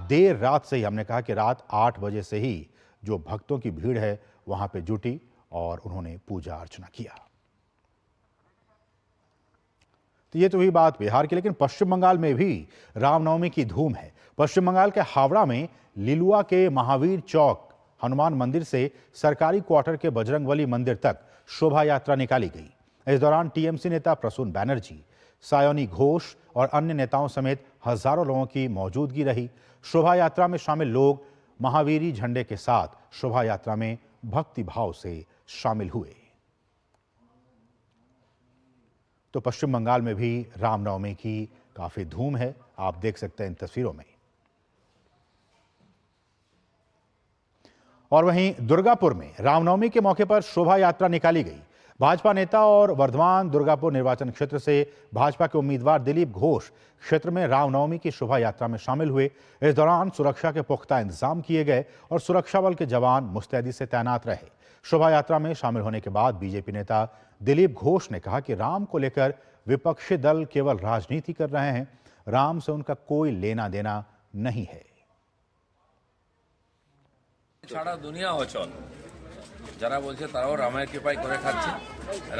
देर रात से ही, हमने कहा कि रात 8 बजे से ही जो भक्तों की भीड़ है वहाँ पे जुटी और उन्होंने पूजा अर्चना किया। तो ये तो हुई बात बिहार की, लेकिन पश्चिम बंगाल में भी रामनवमी की धूम है। पश्चिम बंगाल के हावड़ा में लिलुआ के महावीर चौक हनुमान मंदिर से सरकारी क्वार्टर के बजरंगबली मंदिर तक शोभा यात्रा निकाली गई। इस दौरान टीएमसी नेता प्रसून बैनर्जी, सायोनी घोष और अन्य नेताओं समेत हजारों लोगों की मौजूदगी रही। शोभा यात्रा में शामिल लोग महावीरी झंडे के साथ शोभा यात्रा में भक्ति भाव से शामिल हुए। तो पश्चिम बंगाल में भी रामनवमी की काफी धूम है, आप देख सकते हैं इन तस्वीरों में। और वहीं दुर्गापुर में रामनवमी के मौके पर शोभा यात्रा निकाली गई। भाजपा नेता और वर्धमान दुर्गापुर निर्वाचन क्षेत्र से भाजपा के उम्मीदवार दिलीप घोष क्षेत्र में रामनवमी की शोभा यात्रा में शामिल हुए। इस दौरान सुरक्षा के पुख्ता इंतजाम किए गए और सुरक्षा बल के जवान मुस्तैदी से तैनात रहे। शोभा यात्रा में शामिल होने के बाद बीजेपी नेता दिलीप घोष ने कहा कि राम को लेकर विपक्षी दल केवल राजनीति कर रहे हैं, राम से उनका कोई लेना देना नहीं है। সারা দুনিয়া অচল, যারা বলছে তারাও রামের কৃপায় করে খাচ্ছে।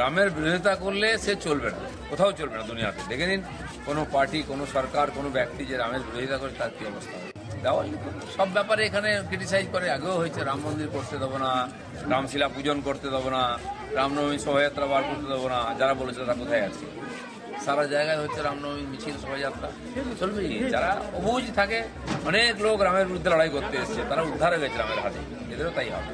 রামের বিরোধিতা করলে সে চলবে না, কোথাও চলবে না দুনিয়াতে। দেখে নিন কোনো পার্টি, কোনো সরকার, কোনো ব্যক্তি যে রামের বিরোধিতা করে তার কি অবস্থা হবে। দেওয়াল সব ব্যাপারে এখানে ক্রিটিসাইজ করে, আগেও হয়েছে। রাম মন্দির করতে দেবো না, রামশিলা পূজন করতে দেবো না, রামনবমী শোভাযাত্রা বার করতে দেবো না, যারা বলেছে তারা কোথায় আছে? সারা জায়গায় হচ্ছে রামনবমী মিছিল, শোভাযাত্রা চলবে। যারা অবুঝ থাকে, অনেক লোক রামের বিরুদ্ধে লড়াই করতে এসছে, তারা উদ্ধার হয়ে গেছে রামের হাতে, এদেরও তাই হবে।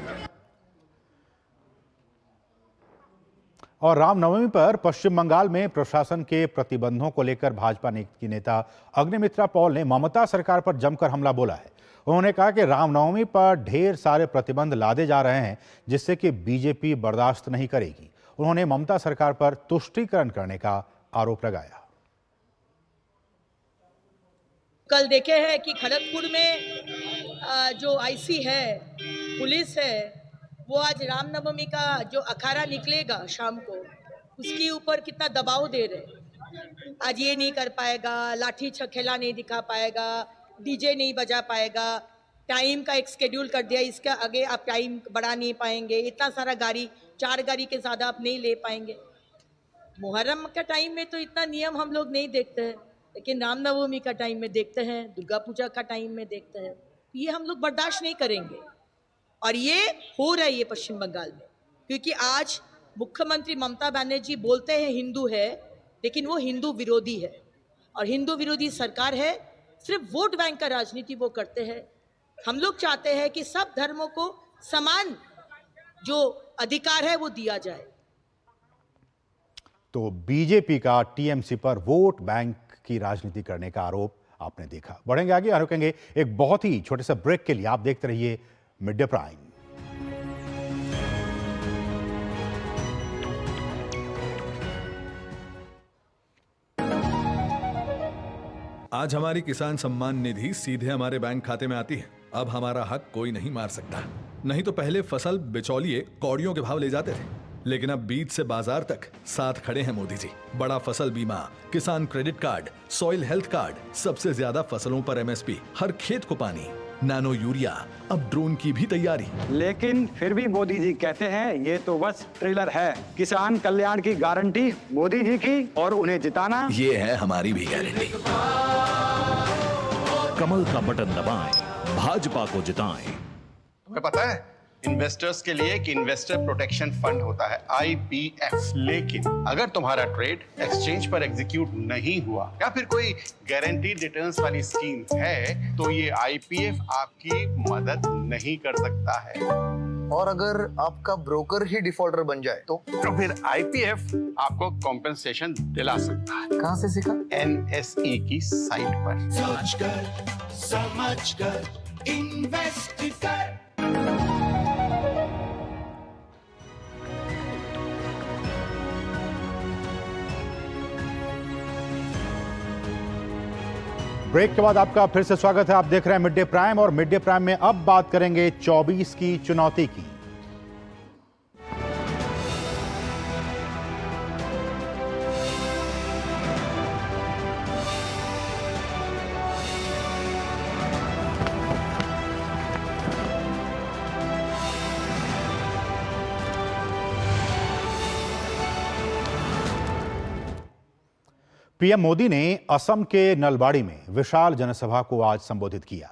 और रामनवमी पर पश्चिम बंगाल में प्रशासन के प्रतिबंधों को लेकर भाजपा की नेता अग्निमित्रा पॉल ने ममता सरकार पर जमकर हमला बोला है। उन्होंने कहा कि रामनवमी पर ढेर सारे प्रतिबंध लादे जा रहे हैं, जिससे कि बीजेपी बर्दाश्त नहीं करेगी। उन्होंने ममता सरकार पर तुष्टीकरण करने का आरोप लगाया। कल देखे हैं कि खड़गपुर में जो आईसी है, पुलिस है, वो आज रामनवमी का जो अखाड़ा निकलेगा शाम को, उसके ऊपर कितना दबाव दे रहे। आज ये नहीं कर पाएगा, लाठी छखेला नहीं दिखा पाएगा, डीजे नहीं बजा पाएगा, टाइम का एक शेड्यूल कर दिया, इसका आगे आप टाइम बढ़ा नहीं पाएंगे, इतना सारा गाड़ी, 4 गाड़ी के ज़्यादा आप नहीं ले पाएंगे। मुहर्रम का टाइम में तो इतना नियम हम लोग नहीं देखते हैं, लेकिन रामनवमी का टाइम में देखते हैं, दुर्गा पूजा का टाइम में देखते हैं। ये हम लोग बर्दाश्त नहीं करेंगे। और ये हो रहा है ये पश्चिम बंगाल में, क्योंकि आज मुख्यमंत्री ममता बनर्जी बोलते हैं हिंदू है, लेकिन वो हिंदू विरोधी है और हिंदू विरोधी सरकार है। सिर्फ वोट बैंक का राजनीति वो करते हैं। हम लोग चाहते हैं कि सब धर्मों को समान जो अधिकार है वो दिया जाए। तो बीजेपी का टीएमसी पर वोट बैंक की राजनीति करने का आरोप आपने देखा। बढ़ेंगे आगे, रुकेंगे एक बहुत ही छोटे से ब्रेक के लिए। आप देखते रहिए मिड डे प्राइम। आज हमारी किसान सम्मान निधि सीधे हमारे बैंक खाते में आती है। अब हमारा हक कोई नहीं मार सकता। नहीं तो पहले फसल बिचौलिए कौड़ियों के भाव ले जाते थे, लेकिन अब बीज से बाजार तक साथ खड़े हैं मोदी जी। बड़ा फसल बीमा, किसान credit card, soil health card, सबसे ज्यादा फसलों पर एमएसपी, हर खेत को पानी, नैनो यूरिया, अब ड्रोन की भी तैयारी। लेकिन फिर भी मोदी जी कहते हैं ये तो बस ट्रेलर है। किसान कल्याण की गारंटी मोदी जी की, और उन्हें जिताना ये है हमारी भी गारंटी। कमल का बटन दबाएं, भाजपा को जिताएं। तुम्हें पता है इन्वेस्टर्स के लिए एक इन्वेस्टर प्रोटेक्शन फंड होता है, IPF। लेकिन अगर तुम्हारा ट्रेड एक्सचेंज पर एग्जीक्यूट नहीं हुआ या फिर कोई गारंटीड रिटर्न्स वाली स्कीम है, तो ये IPF आपकी मदद नहीं कर सकता है। और अगर आपका ब्रोकर ही डिफॉल्टर बन जाए तो फिर IPF आपको कॉम्पेंसेशन दिला सकता है। कहाँ से सीखा? NSE की साइट पर। सोचकर समझकर इन्वेस्ट कर। ब्रेक के बाद आपका फिर से स्वागत है। आप देख रहे हैं मिड डे प्राइम और मिड डे प्राइम में अब बात करेंगे 24 की चुनौती की। पीएम मोदी ने असम के नलबाड़ी में विशाल जनसभा को आज संबोधित किया।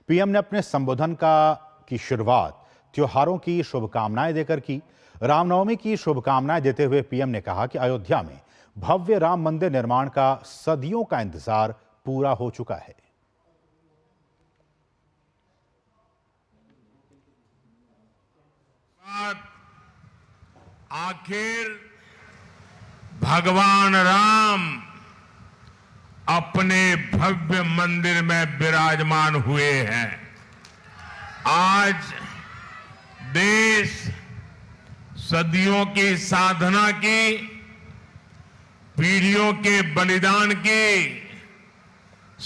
पीएम ने अपने संबोधन की शुरुआत त्योहारों की शुभकामनाएं देकर की। रामनवमी की शुभकामनाएं देते हुए पीएम ने कहा कि अयोध्या में भव्य राम मंदिर निर्माण का सदियों का इंतजार पूरा हो चुका है। आखिर भगवान राम अपने भव्य मंदिर में विराजमान हुए हैं। आज देश सदियों की साधना की, पीढ़ियों के बलिदान की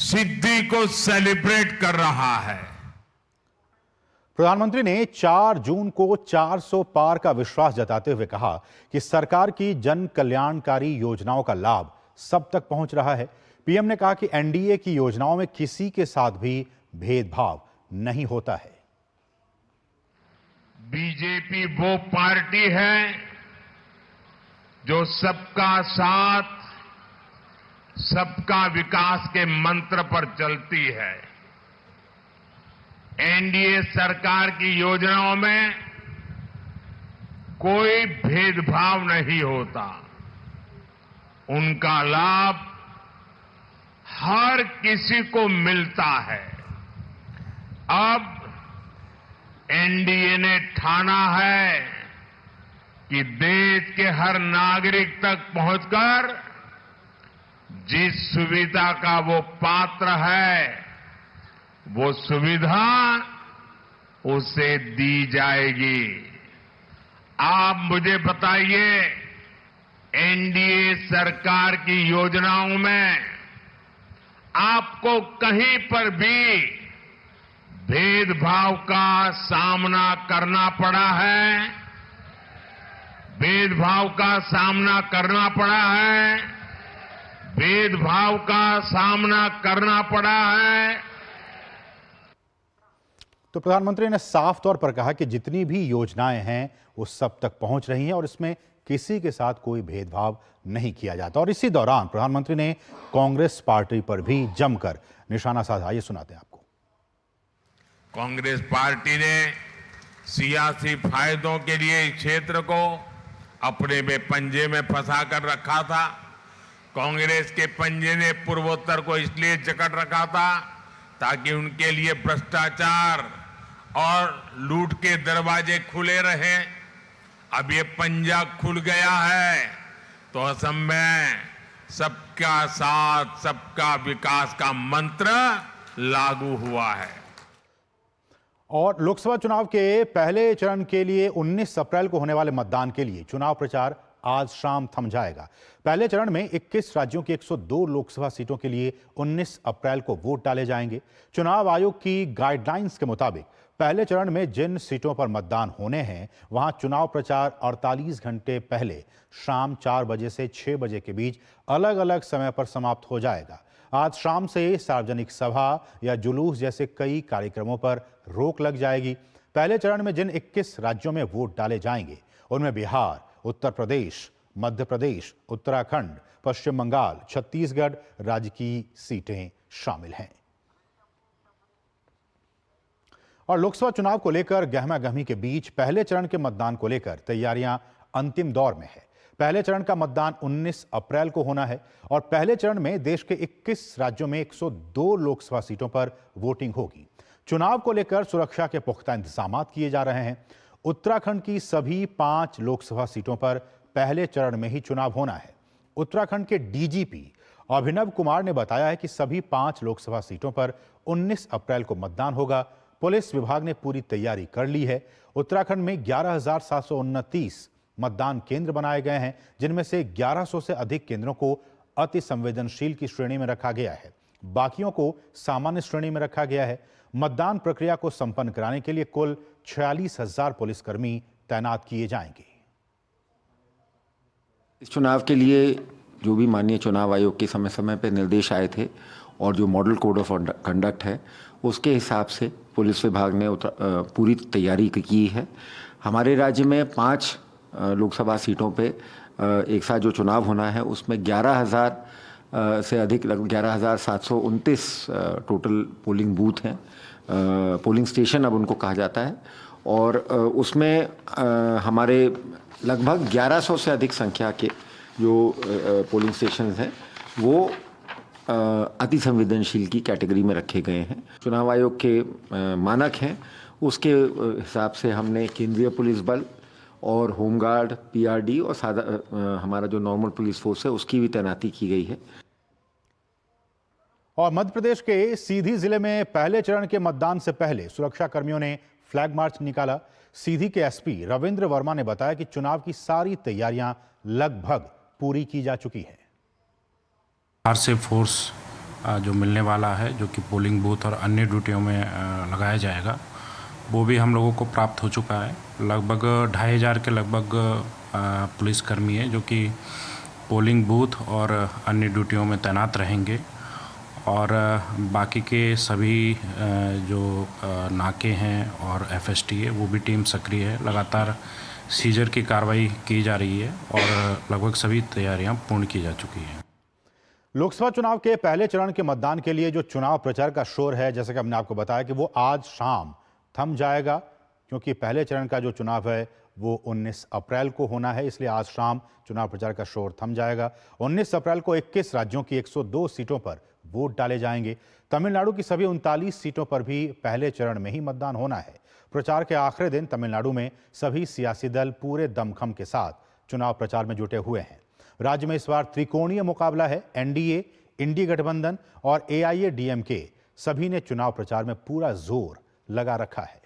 सिद्धि को सेलिब्रेट कर रहा है। प्रधानमंत्री ने 4 जून को 400 पार का विश्वास जताते हुए कहा कि सरकार की जन कल्याणकारी योजनाओं का लाभ सब तक पहुंच रहा है। पीएम ने कहा कि एनडीए की योजनाओं में किसी के साथ भी भेदभाव नहीं होता है। बीजेपी वो पार्टी है जो सबका साथ, सबका विकास के मंत्र पर चलती है। एनडीए सरकार की योजनाओं में कोई भेदभाव नहीं होता। उनका लाभ हर किसी को मिलता है। अब एनडीए ने ठाना है कि देश के हर नागरिक तक पहुंचकर जिस सुविधा का वो पात्र है, वो सुविधा उसे दी जाएगी। आप मुझे बताइए, एनडीए सरकार की योजनाओं में आपको कहीं पर भी भेदभाव का सामना करना पड़ा है? भेदभाव का सामना करना पड़ा है? भेदभाव का सामना करना पड़ा है? तो प्रधानमंत्री ने साफ तौर पर कहा कि जितनी भी योजनाएं हैं वो सब तक पहुंच रही हैं और इसमें किसी के साथ कोई भेदभाव नहीं किया जाता। और इसी दौरान प्रधानमंत्री ने कांग्रेस पार्टी पर भी जमकर निशाना साधा। आइए सुनाते हैं आपको। कांग्रेस पार्टी ने सियासी फायदों के लिए इस क्षेत्र को अपने में पंजे में फंसा कर रखा था। कांग्रेस के पंजे ने पूर्वोत्तर को इसलिए जकड़ रखा था ताकि उनके लिए भ्रष्टाचार और लूट के दरवाजे खुले रहें। अब ये पंजा खुल गया है तो असम में सबका साथ, सबका विकास का मंत्र लागू हुआ है। और लोकसभा चुनाव के पहले चरण के लिए 19 अप्रैल को होने वाले मतदान के लिए चुनाव प्रचार आज शाम थम जाएगा। पहले चरण में 21 राज्यों की 102 लोकसभा सीटों के लिए 19 अप्रैल को वोट डाले जाएंगे। चुनाव आयोग की गाइडलाइंस के मुताबिक पहले चरण में जिन सीटों पर मतदान होने हैं वहां चुनाव प्रचार 48 घंटे पहले शाम 4 बजे से 6 बजे के बीच अलग अलग समय पर समाप्त हो जाएगा। आज शाम से सार्वजनिक सभा या जुलूस जैसे कई कार्यक्रमों पर रोक लग जाएगी। पहले चरण में जिन 21 राज्यों में वोट डाले जाएंगे उनमें बिहार, उत्तर प्रदेश, मध्य प्रदेश, उत्तराखंड, पश्चिम बंगाल, छत्तीसगढ़ राज्य की सीटें शामिल हैं। और लोकसभा चुनाव को लेकर गहमागहमी के बीच पहले चरण के मतदान को लेकर तैयारियां अंतिम दौर में है। पहले चरण का मतदान 19 अप्रैल को होना है और पहले चरण में देश के 21 राज्यों में 102 लोकसभा सीटों पर वोटिंग होगी। चुनाव को लेकर सुरक्षा के पुख्ता इंतजाम किए जा रहे हैं। उत्तराखंड की सभी 5 लोकसभा सीटों पर पहले चरण में ही चुनाव होना है। उत्तराखंड के डीजीपी अभिनव कुमार ने बताया है कि सभी 5 लोकसभा सीटों पर 19 अप्रैल को मतदान होगा। पुलिस विभाग ने पूरी तैयारी कर ली है। उत्तराखंड में 11,729 मतदान केंद्र बनाए गए हैं, जिनमें से 1100 से अधिक केंद्रों को अति संवेदनशील की श्रेणी में रखा गया है, बाकियों को सामान्य श्रेणी में रखा गया है। मतदान प्रक्रिया को संपन्न कराने के लिए कुल 46,000 पुलिसकर्मी तैनात किए जाएंगे। इस चुनाव के लिए जो भी माननीय चुनाव आयोग के समय समय पर निर्देश आए थे और जो मॉडल कोड ऑफ कंडक्ट है उसके हिसाब से पुलिस विभाग ने पूरी तैयारी की है। हमारे राज्य में 5 लोकसभा सीटों पे एक साथ जो चुनाव होना है उसमें 11,000 से अधिक, लगभग 11,729 टोटल पोलिंग बूथ हैं, पोलिंग स्टेशन अब उनको कहा जाता है। और उसमें हमारे लगभग 1100 से अधिक संख्या के जो पोलिंग स्टेशन हैं वो अति संवेदनशील की कैटेगरी में रखे गए हैं। चुनाव आयोग के मानक हैं उसके हिसाब से हमने केंद्रीय पुलिस बल और होमगार्ड, पीआरडी और हमारा जो नॉर्मल पुलिस फोर्स है उसकी भी तैनाती की गई है। और मध्य प्रदेश के सीधी जिले में पहले चरण के मतदान से पहले सुरक्षा कर्मियों ने फ्लैग मार्च निकाला। सीधी के एसपी रविंद्र वर्मा ने बताया कि चुनाव की सारी तैयारियां लगभग पूरी की जा चुकी है। बाहर से फोर्स जो मिलने वाला है, जो कि पोलिंग बूथ और अन्य ड्यूटियों में लगाया जाएगा, वो भी हम लोगों को प्राप्त हो चुका है। लगभग 2500 के लगभग पुलिसकर्मी है जो कि पोलिंग बूथ और अन्य ड्यूटियों में तैनात रहेंगे, और बाकी के सभी जो नाके हैं और एफएसटी है वो भी टीम सक्रिय है। लगातार सीजर की कार्रवाई की जा रही है और लगभग सभी तैयारियां पूर्ण की जा चुकी हैं। लोकसभा चुनाव के पहले चरण के मतदान के लिए जो चुनाव प्रचार का शोर है, जैसे कि हमने आपको बताया कि वो आज शाम थम जाएगा, क्योंकि पहले चरण का जो चुनाव है वो 19 अप्रैल को होना है, इसलिए आज शाम चुनाव प्रचार का शोर थम जाएगा। 19 अप्रैल को 21 राज्यों की 102 सीटों पर वोट डाले जाएंगे। तमिलनाडु की सभी 39 सीटों पर भी पहले चरण में ही मतदान होना है। प्रचार के आखिरी दिन तमिलनाडु में सभी सियासी दल पूरे दमखम के साथ चुनाव प्रचार में जुटे हुए हैं। राज्य में इस बार त्रिकोणीय मुकाबला है। एनडीए, इंडी गठबंधन और एआईएडीएमके सभी ने चुनाव प्रचार में पूरा जोर लगा रखा है।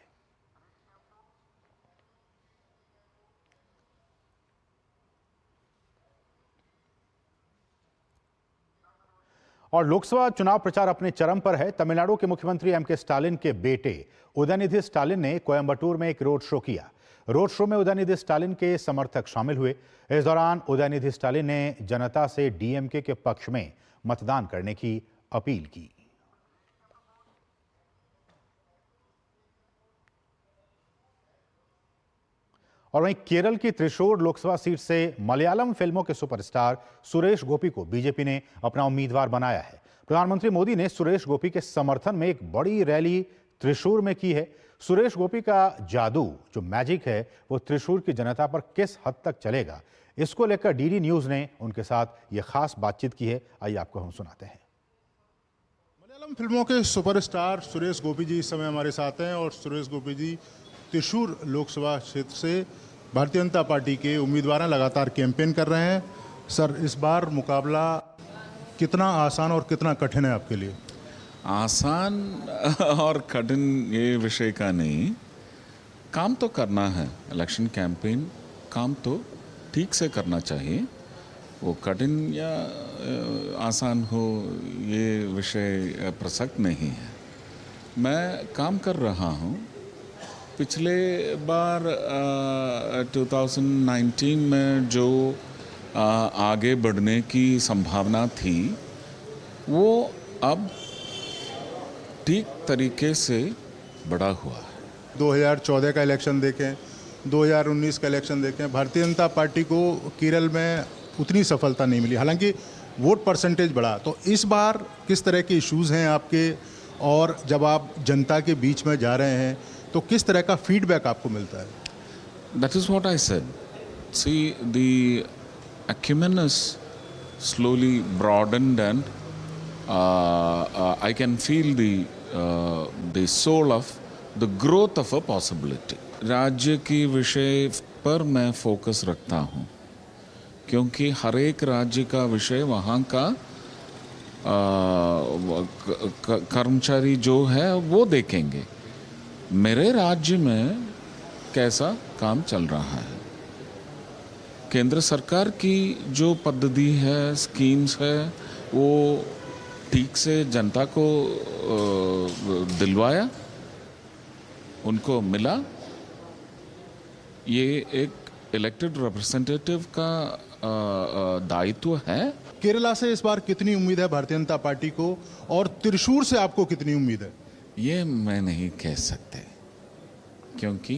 और लोकसभा चुनाव प्रचार अपने चरम पर है। तमिलनाडु के मुख्यमंत्री एमके स्टालिन के बेटे उदयनिधि स्टालिन ने कोयंबटूर में एक रोड शो किया। रोड शो में उदयनिधि स्टालिन के समर्थक शामिल हुए। इस दौरान उदयनिधि स्टालिन ने जनता से डीएमके के पक्ष में मतदान करने की अपील की। और वहीं केरल की त्रिशूर लोकसभा सीट से मलयालम फिल्मों के सुपरस्टार सुरेश गोपी को बीजेपी ने अपना उम्मीदवार बनाया है। प्रधानमंत्री मोदी ने सुरेश गोपी के समर्थन में एक बड़ी रैली त्रिशूर में की है। सुरेश गोपी का जादू, जो मैजिक है, वो त्रिशूर की जनता पर किस हद तक चलेगा, इसको लेकर डीडी न्यूज ने उनके साथ ये खास बातचीत की है। आइए आपको हम सुनाते हैं। मलयालम फिल्मों के सुपरस्टार सुरेश गोपी जी इस समय हमारे साथ हैं और सुरेश गोपी जी त्रिशूर लोकसभा क्षेत्र से भारतीय जनता पार्टी के उम्मीदवार लगातार कैंपेन कर रहे हैं। सर, इस बार मुकाबला कितना आसान और कितना कठिन है आपके लिए? आसान और कठिन ये विषय का नहीं, काम तो करना है। इलेक्शन कैंपेन काम तो ठीक से करना चाहिए। वो कठिन या आसान हो ये विषय प्रसक्त नहीं है। मैं काम कर रहा हूँ। पिछले बार 2019 में जो आगे बढ़ने की संभावना थी वो अब ठीक तरीके से बड़ा हुआ है। 2014 का इलेक्शन देखें, 2019 का इलेक्शन देखें, भारतीय जनता पार्टी को केरल में उतनी सफलता नहीं मिली, हालांकि वोट परसेंटेज बढ़ा। तो इस बार किस तरह के इश्यूज हैं आपके, और जब आप जनता के बीच में जा रहे हैं तो किस तरह का फीडबैक आपको मिलता है? That is what I said. See, the acumen is slowly broadened and I can feel the soul of the growth of a possibility. राज्य की विषय पर मैं फोकस रखता हूँ, क्योंकि हर एक राज्य का विषय वहाँ का कर्मचारी जो है वो देखेंगे। मेरे राज्य में कैसा काम चल रहा है, केंद्र सरकार की जो पद्धति है, स्कीम्स है, वो ठीक से जनता को दिलवाया, उनको मिला। ये एक इलेक्टेड रिप्रेजेंटेटिव का दायित्व है। केरला से इस बार कितनी उम्मीद है भारतीय जनता पार्टी को, और त्रिशूर से आपको कितनी उम्मीद है? ये मैं नहीं कह सकते, क्योंकि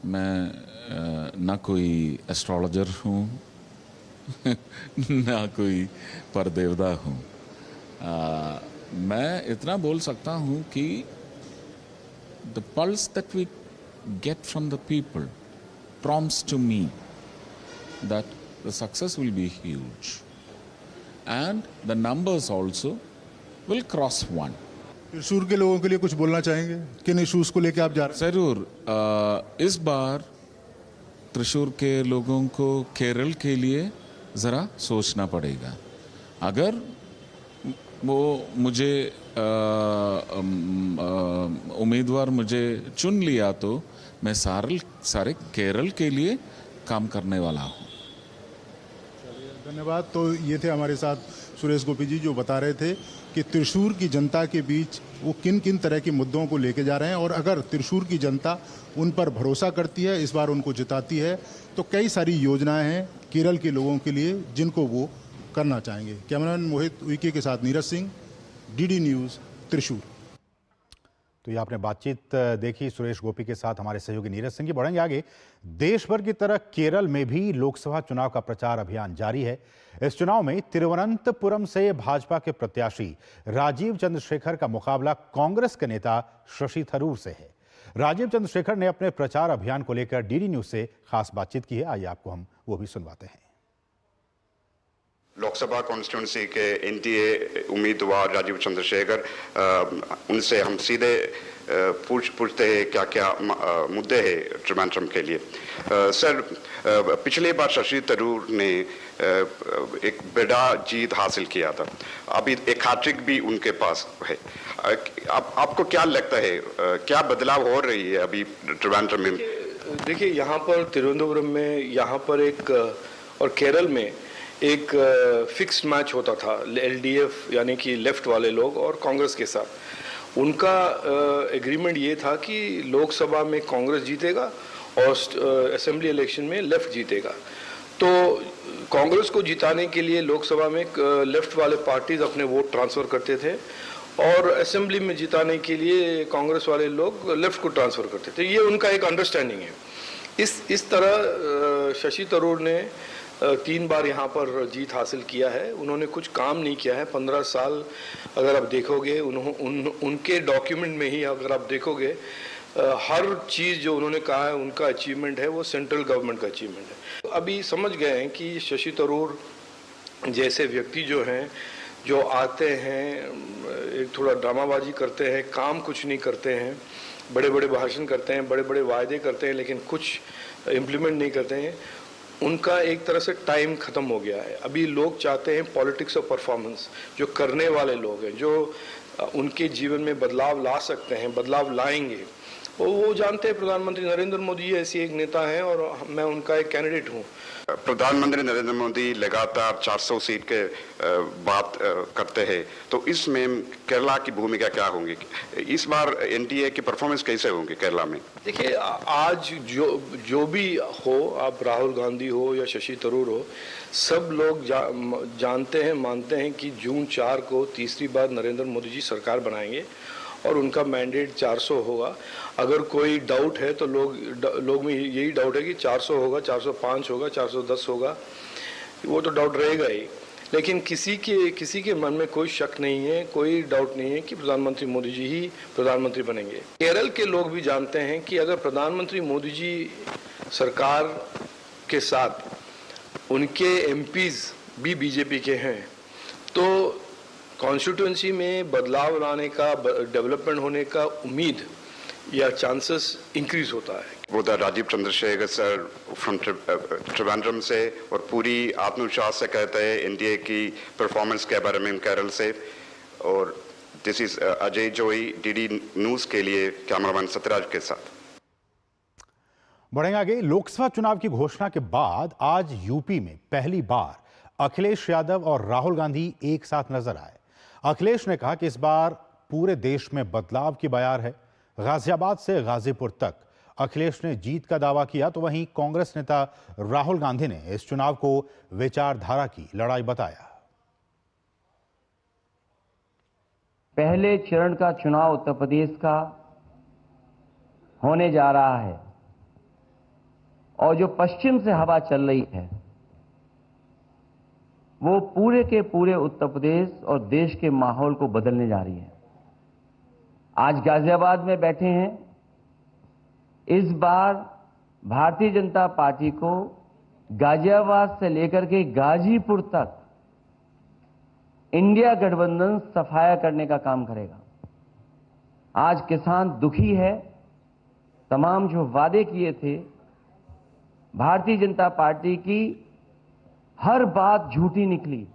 मैं ना कोई एस्ट्रोलॉजर हूँ ना कोई परदेवता हूँ। मैं इतना बोल सकता हूँ कि the pulse that we get from the people prompts to me that the success will be huge and the numbers also will cross 1. Thrissur के लोगों के लिए कुछ बोलना चाहेंगे? किन इश्यूज को लेकर आप जा रहे हैं? जरूर। इस बार त्रिशूर के लोगों को केरल के लिए ज़रा सोचना पड़ेगा। अगर वो मुझे उम्मीदवार मुझे चुन लिया तो मैं सारे केरल के लिए काम करने वाला हूँ। धन्यवाद। तो ये थे हमारे साथ सुरेश गोपी जी, जो बता रहे थे कि त्रिशूर की जनता के बीच वो किन किन तरह के मुद्दों को लेके जा रहे हैं, और अगर त्रिशूर की जनता उन पर भरोसा करती है, इस बार उनको जिताती है, तो कई सारी योजनाएं हैं केरल के लोगों के लिए जिनको वो करना चाहेंगे। कैमरामैन मोहित उइके के साथ नीरज सिंह, डीडी न्यूज़, त्रिशूर। तो ये आपने बातचीत देखी सुरेश गोपी के साथ हमारे सहयोगी नीरज सिंह की। बढ़ेंगे आगे। देश भर की तरह केरल में भी लोकसभा चुनाव का प्रचार अभियान जारी है। इस चुनाव में तिरुवनंतपुरम से भाजपा के प्रत्याशी राजीव चंद्रशेखर का मुकाबला कांग्रेस के नेता शशि थरूर से है। राजीव चंद्रशेखर ने अपने प्रचार अभियान को लेकर डीडी न्यूज से खास बातचीत की है। आइए आपको हम वो भी सुनवाते हैं। लोकसभा कॉन्स्टिट्यूंसी के एनडीए उम्मीदवार राजीव चंद्रशेखर, उनसे हम सीधे पूछते हैं क्या क्या मुद्दे हैं त्रिवेंद्रम के लिए। सर, पिछली बार शशि थरूर ने एक बड़ा जीत हासिल किया था, अभी एक हैट्रिक भी उनके पास है। आपको क्या लगता है, क्या बदलाव हो रही है अभी त्रिवेंद्रम में? देखिए, यहाँ पर तिरुवनंतपुरम में, यहाँ पर एक और केरल में एक फिक्स मैच होता था एलडीएफ यानी कि लेफ्ट वाले लोग और कांग्रेस के साथ। उनका एग्रीमेंट ये था कि लोकसभा में कांग्रेस जीतेगा और असेंबली इलेक्शन में लेफ्ट जीतेगा। तो कांग्रेस को जिताने के लिए लोकसभा में लेफ्ट वाले पार्टीज अपने वोट ट्रांसफ़र करते थे और असेंबली में जिताने के लिए कांग्रेस वाले लोग लेफ्ट को ट्रांसफ़र करते थे। ये उनका एक अंडरस्टैंडिंग है। इस तरह शशि थरूर ने 3 बार यहाँ पर जीत हासिल किया है। उन्होंने कुछ काम नहीं किया है 15 साल। अगर आप देखोगे उनके डॉक्यूमेंट में ही अगर आप देखोगे हर चीज़ जो उन्होंने कहा है उनका अचीवमेंट है वो सेंट्रल गवर्नमेंट का अचीवमेंट है। अभी समझ गए हैं कि शशि थरूर जैसे व्यक्ति जो हैं, जो आते हैं एक थोड़ा ड्रामाबाजी करते हैं, काम कुछ नहीं करते हैं, बड़े बड़े भाषण करते हैं, बड़े बड़े वायदे करते हैं लेकिन कुछ इम्प्लीमेंट नहीं करते हैं, उनका एक तरह से टाइम ख़त्म हो गया है। अभी लोग चाहते हैं पॉलिटिक्स ऑफ परफॉर्मेंस, जो करने वाले लोग हैं, जो उनके जीवन में बदलाव ला सकते हैं, बदलाव लाएंगे। वो जानते हैं प्रधानमंत्री नरेंद्र मोदी ऐसी एक नेता हैं और मैं उनका एक कैंडिडेट हूँ। प्रधानमंत्री नरेंद्र मोदी लगातार 400 सीट के बात करते हैं, तो इसमें केरला की भूमिका क्या होगी? इस बार एनडीए की परफॉर्मेंस कैसे होंगी केरला में? देखिए, आज जो भी हो, आप राहुल गांधी हो या शशि थरूर हो, सब लोग जानते हैं, मानते हैं कि जून 4 को तीसरी बार नरेंद्र मोदी जी सरकार बनाएंगे और उनका मैंडेट 400 होगा। अगर कोई डाउट है तो लोग में यही डाउट है कि 400 होगा, 405 होगा, 410 होगा, वो तो डाउट रहेगा ही। लेकिन किसी के मन में कोई शक नहीं है, कोई डाउट नहीं है कि प्रधानमंत्री मोदी जी ही प्रधानमंत्री बनेंगे। केरल के लोग भी जानते हैं कि अगर प्रधानमंत्री मोदी जी सरकार के साथ उनके एमपीज भी बीजेपी के हैं तो कॉन्स्टिट्यूंसी में बदलाव लाने का, डेवलपमेंट होने का उम्मीद या चांसेस इंक्रीज होता है। वो राजीव चंद्रशेखर सर फ्रॉम त्रिवेंद्रम से और पूरी आत्मविश्वास से कहते हैं एनडीए की परफॉर्मेंस के बारे में केरल से। और दिस इज अजय जोई, डीडी न्यूज़ के लिए कैमरामैन सत्यराज के साथ। बढ़ेंगे आगे। लोकसभा चुनाव की घोषणा के बाद आज यूपी में पहली बार अखिलेश यादव और राहुल गांधी एक साथ नजर आए। अखिलेश ने कहा कि इस बार पूरे देश में बदलाव की बयार है। गाजियाबाद से गाजीपुर तक अखिलेश ने जीत का दावा किया, तो वहीं कांग्रेस नेता राहुल गांधी ने इस चुनाव को विचारधारा की लड़ाई बताया। पहले चरण का चुनाव उत्तर प्रदेश का होने जा रहा है और जो पश्चिम से हवा चल रही है वो पूरे के पूरे उत्तर प्रदेश और देश के माहौल को बदलने जा रही है। आज गाजियाबाद में बैठे हैं। इस बार भारतीय जनता पार्टी को गाजियाबाद से लेकर के गाजीपुर तक इंडिया गठबंधन सफाया करने का काम करेगा। आज किसान दुखी है। तमाम जो वादे किए थे भारतीय जनता पार्टी की, हर बात झूठी निकली।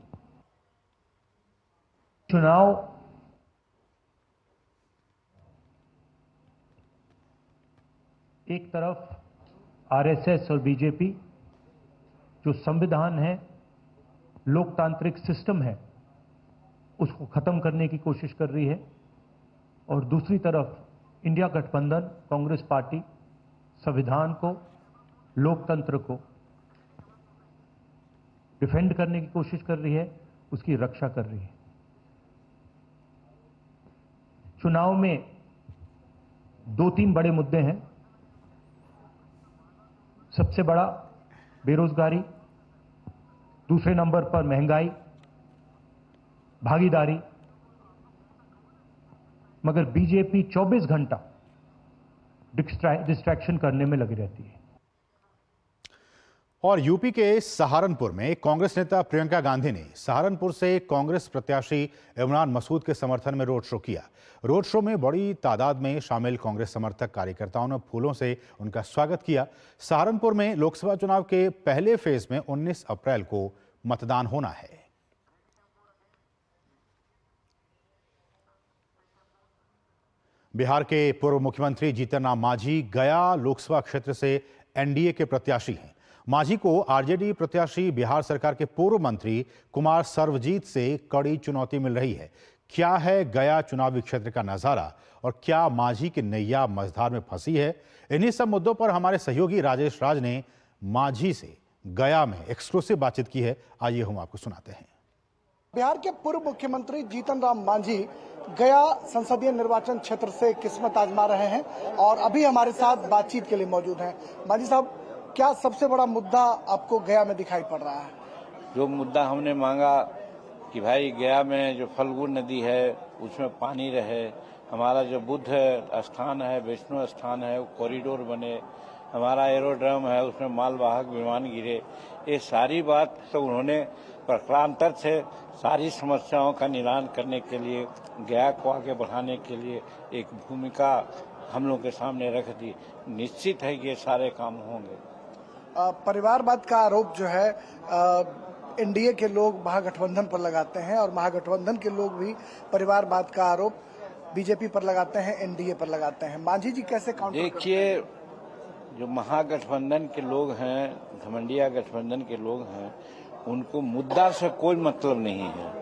चुनाव एक तरफ आरएसएस और बीजेपी जो संविधान है, लोकतांत्रिक सिस्टम है, उसको खत्म करने की कोशिश कर रही है, और दूसरी तरफ इंडिया गठबंधन कांग्रेस पार्टी संविधान को, लोकतंत्र को डिफेंड करने की कोशिश कर रही है, उसकी रक्षा कर रही है। चुनाव में 2-3 बड़े मुद्दे हैं। सबसे बड़ा बेरोजगारी, दूसरे नंबर पर महंगाई, भागीदारी। मगर बीजेपी 24 घंटा डिस्ट्रैक्शन करने में लगी रहती है। और यूपी के सहारनपुर में कांग्रेस नेता प्रियंका गांधी ने सहारनपुर से कांग्रेस प्रत्याशी इमरान मसूद के समर्थन में रोड शो किया। रोड शो में बड़ी तादाद में शामिल कांग्रेस समर्थक कार्यकर्ताओं ने फूलों से उनका स्वागत किया। सहारनपुर में लोकसभा चुनाव के पहले फेज में 19 अप्रैल को मतदान होना है। बिहार के पूर्व मुख्यमंत्री जीतन राम मांझी गया लोकसभा क्षेत्र से एनडीए के प्रत्याशी हैं। मांझी को आरजेडी प्रत्याशी बिहार सरकार के पूर्व मंत्री कुमार सर्वजीत से कड़ी चुनौती मिल रही है। क्या है गया चुनावी क्षेत्र का नजारा और क्या मांझी की नैया मझधार में फंसी है? इन्हीं सब मुद्दों पर हमारे सहयोगी राजेश राज ने मांझी से गया में एक्सक्लूसिव बातचीत की है। आइए हम आपको सुनाते हैं। बिहार के पूर्व मुख्यमंत्री जीतन राम मांझी गया संसदीय निर्वाचन क्षेत्र से किस्मत आजमा रहे हैं और अभी हमारे साथ बातचीत के लिए मौजूद हैं। मांझी साहब, क्या सबसे बड़ा मुद्दा आपको गया में दिखाई पड़ रहा है? जो मुद्दा हमने मांगा कि भाई गया में जो फल्गु नदी है उसमें पानी रहे, हमारा जो बुद्ध स्थान है, वैष्णो स्थान है, वो कॉरिडोर बने, हमारा एरोड्रम है उसमें मालवाहक विमान गिरे, ये सारी बात तो उन्होंने प्रकारांतर से सारी समस्याओं का निदान करने के लिए, गया को आगे बढ़ाने के लिए एक भूमिका हम लोग के सामने रख दी। निश्चित है कि ये सारे काम होंगे। परिवारवाद का आरोप जो है एनडीए के लोग महागठबंधन पर लगाते हैं और महागठबंधन के लोग भी परिवारवाद का आरोप बीजेपी पर लगाते हैं, एनडीए पर लगाते हैं। मांझी जी कैसे काउंटर? देखिए, जो महागठबंधन के लोग हैं, घमंडिया गठबंधन के लोग हैं, उनको मुद्दा से कोई मतलब नहीं है।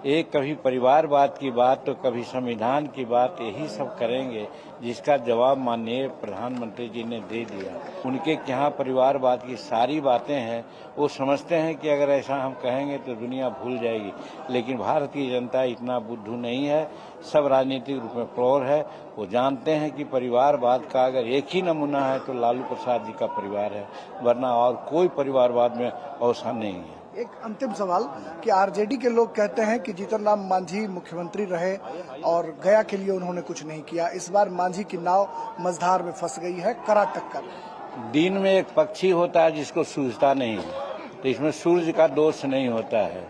एक कभी परिवारवाद की बात तो कभी संविधान की बात, यही सब करेंगे जिसका जवाब माननीय प्रधानमंत्री जी ने दे दिया। उनके यहाँ परिवारवाद की सारी बातें हैं, वो समझते हैं कि अगर ऐसा हम कहेंगे तो दुनिया भूल जाएगी, लेकिन भारतीय जनता इतना बुद्धू नहीं है, सब राजनीतिक रूप में प्रौढ़ है। वो जानते हैं कि परिवारवाद का अगर एक ही नमूना है तो लालू प्रसाद जी का परिवार है, वरना और कोई परिवारवाद में अवसर नहीं है। एक अंतिम सवाल कि आरजेडी के लोग कहते हैं कि जीतन राम मांझी मुख्यमंत्री रहे और गया के लिए उन्होंने कुछ नहीं किया। इस बार मांझी की नाव मझधार में फंस गई है, करा टक्कर। दिन में एक पक्षी होता है जिसको सूझता नहीं है, तो इसमें सूर्य का दोष नहीं होता है।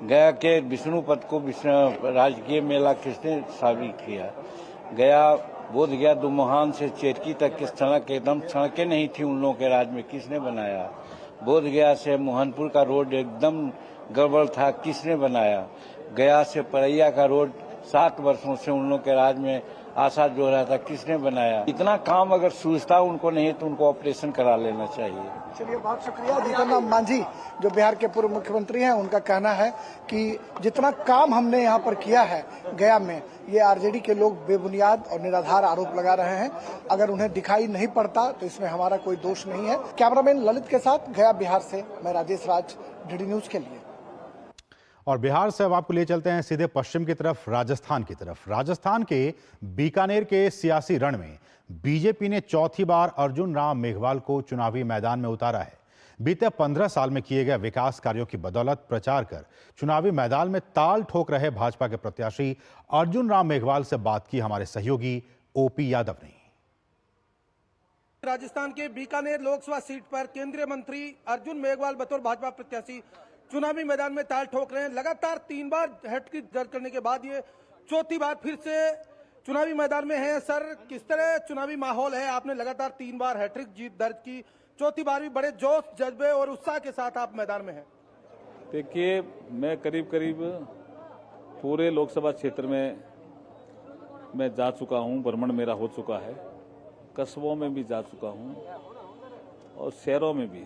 गया के विष्णुपद को राजकीय मेला किसने साबित किया? गया बोध गया दुमोहान से चेरकी तक की सड़क एकदम सड़कें नहीं थी उन लोगों के राज में, किसने बनाया? बोध गया से मोहनपुर का रोड एकदम गड़बड़ था, किसने बनाया? गया से परैया का रोड 7 वर्षों से उन लोगों के राज में आशा जो रहा था, किसने बनाया? इतना काम अगर सूझता उनको नहीं तो उनको ऑपरेशन करा लेना चाहिए। चलिए, बहुत शुक्रिया। जीतन राम मांझी जो बिहार के पूर्व मुख्यमंत्री हैं, उनका कहना है कि जितना काम हमने यहाँ पर किया है गया में, ये आरजेडी के लोग बेबुनियाद और निराधार आरोप लगा रहे हैं। अगर उन्हें दिखाई नहीं पड़ता तो इसमें हमारा कोई दोष नहीं है। कैमरामैन ललित के साथ गया बिहार से मैं राजेश राज, डीडी न्यूज के लिए। और बिहार से अब आपको ले चलते हैं सीधे पश्चिम की तरफ, राजस्थान की तरफ। राजस्थान के बीकानेर के सियासी रण में बीजेपी ने चौथी बार अर्जुन राम मेघवाल को चुनावी मैदान में उतारा है। बीते 15 साल में किए गए विकास कार्यों की बदौलत प्रचार कर चुनावी मैदान में ताल ठोक रहे भाजपा के प्रत्याशी अर्जुन राम मेघवाल से बात की हमारे सहयोगी ओपी यादव ने। राजस्थान के बीकानेर लोकसभा सीट पर केंद्रीय मंत्री अर्जुन मेघवाल बतौर भाजपा प्रत्याशी चुनावी मैदान में ताल ठोक रहे हैं। लगातार 3 बार हैट्रिक दर्ज करने के बाद ये चौथी बार फिर से चुनावी मैदान में है। सर, किस तरह चुनावी माहौल है? आपने लगातार 3 बार हैट्रिक जीत दर्ज की, चौथी बार भी बड़े जोश, जज्बे और उत्साह के साथ आप मैदान में हैं। देखिए, मैं करीब पूरे लोकसभा क्षेत्र में मैं जा चुका हूं, भ्रमण मेरा हो चुका है, कस्बों में भी जा चुका हूं और शहरों में भी,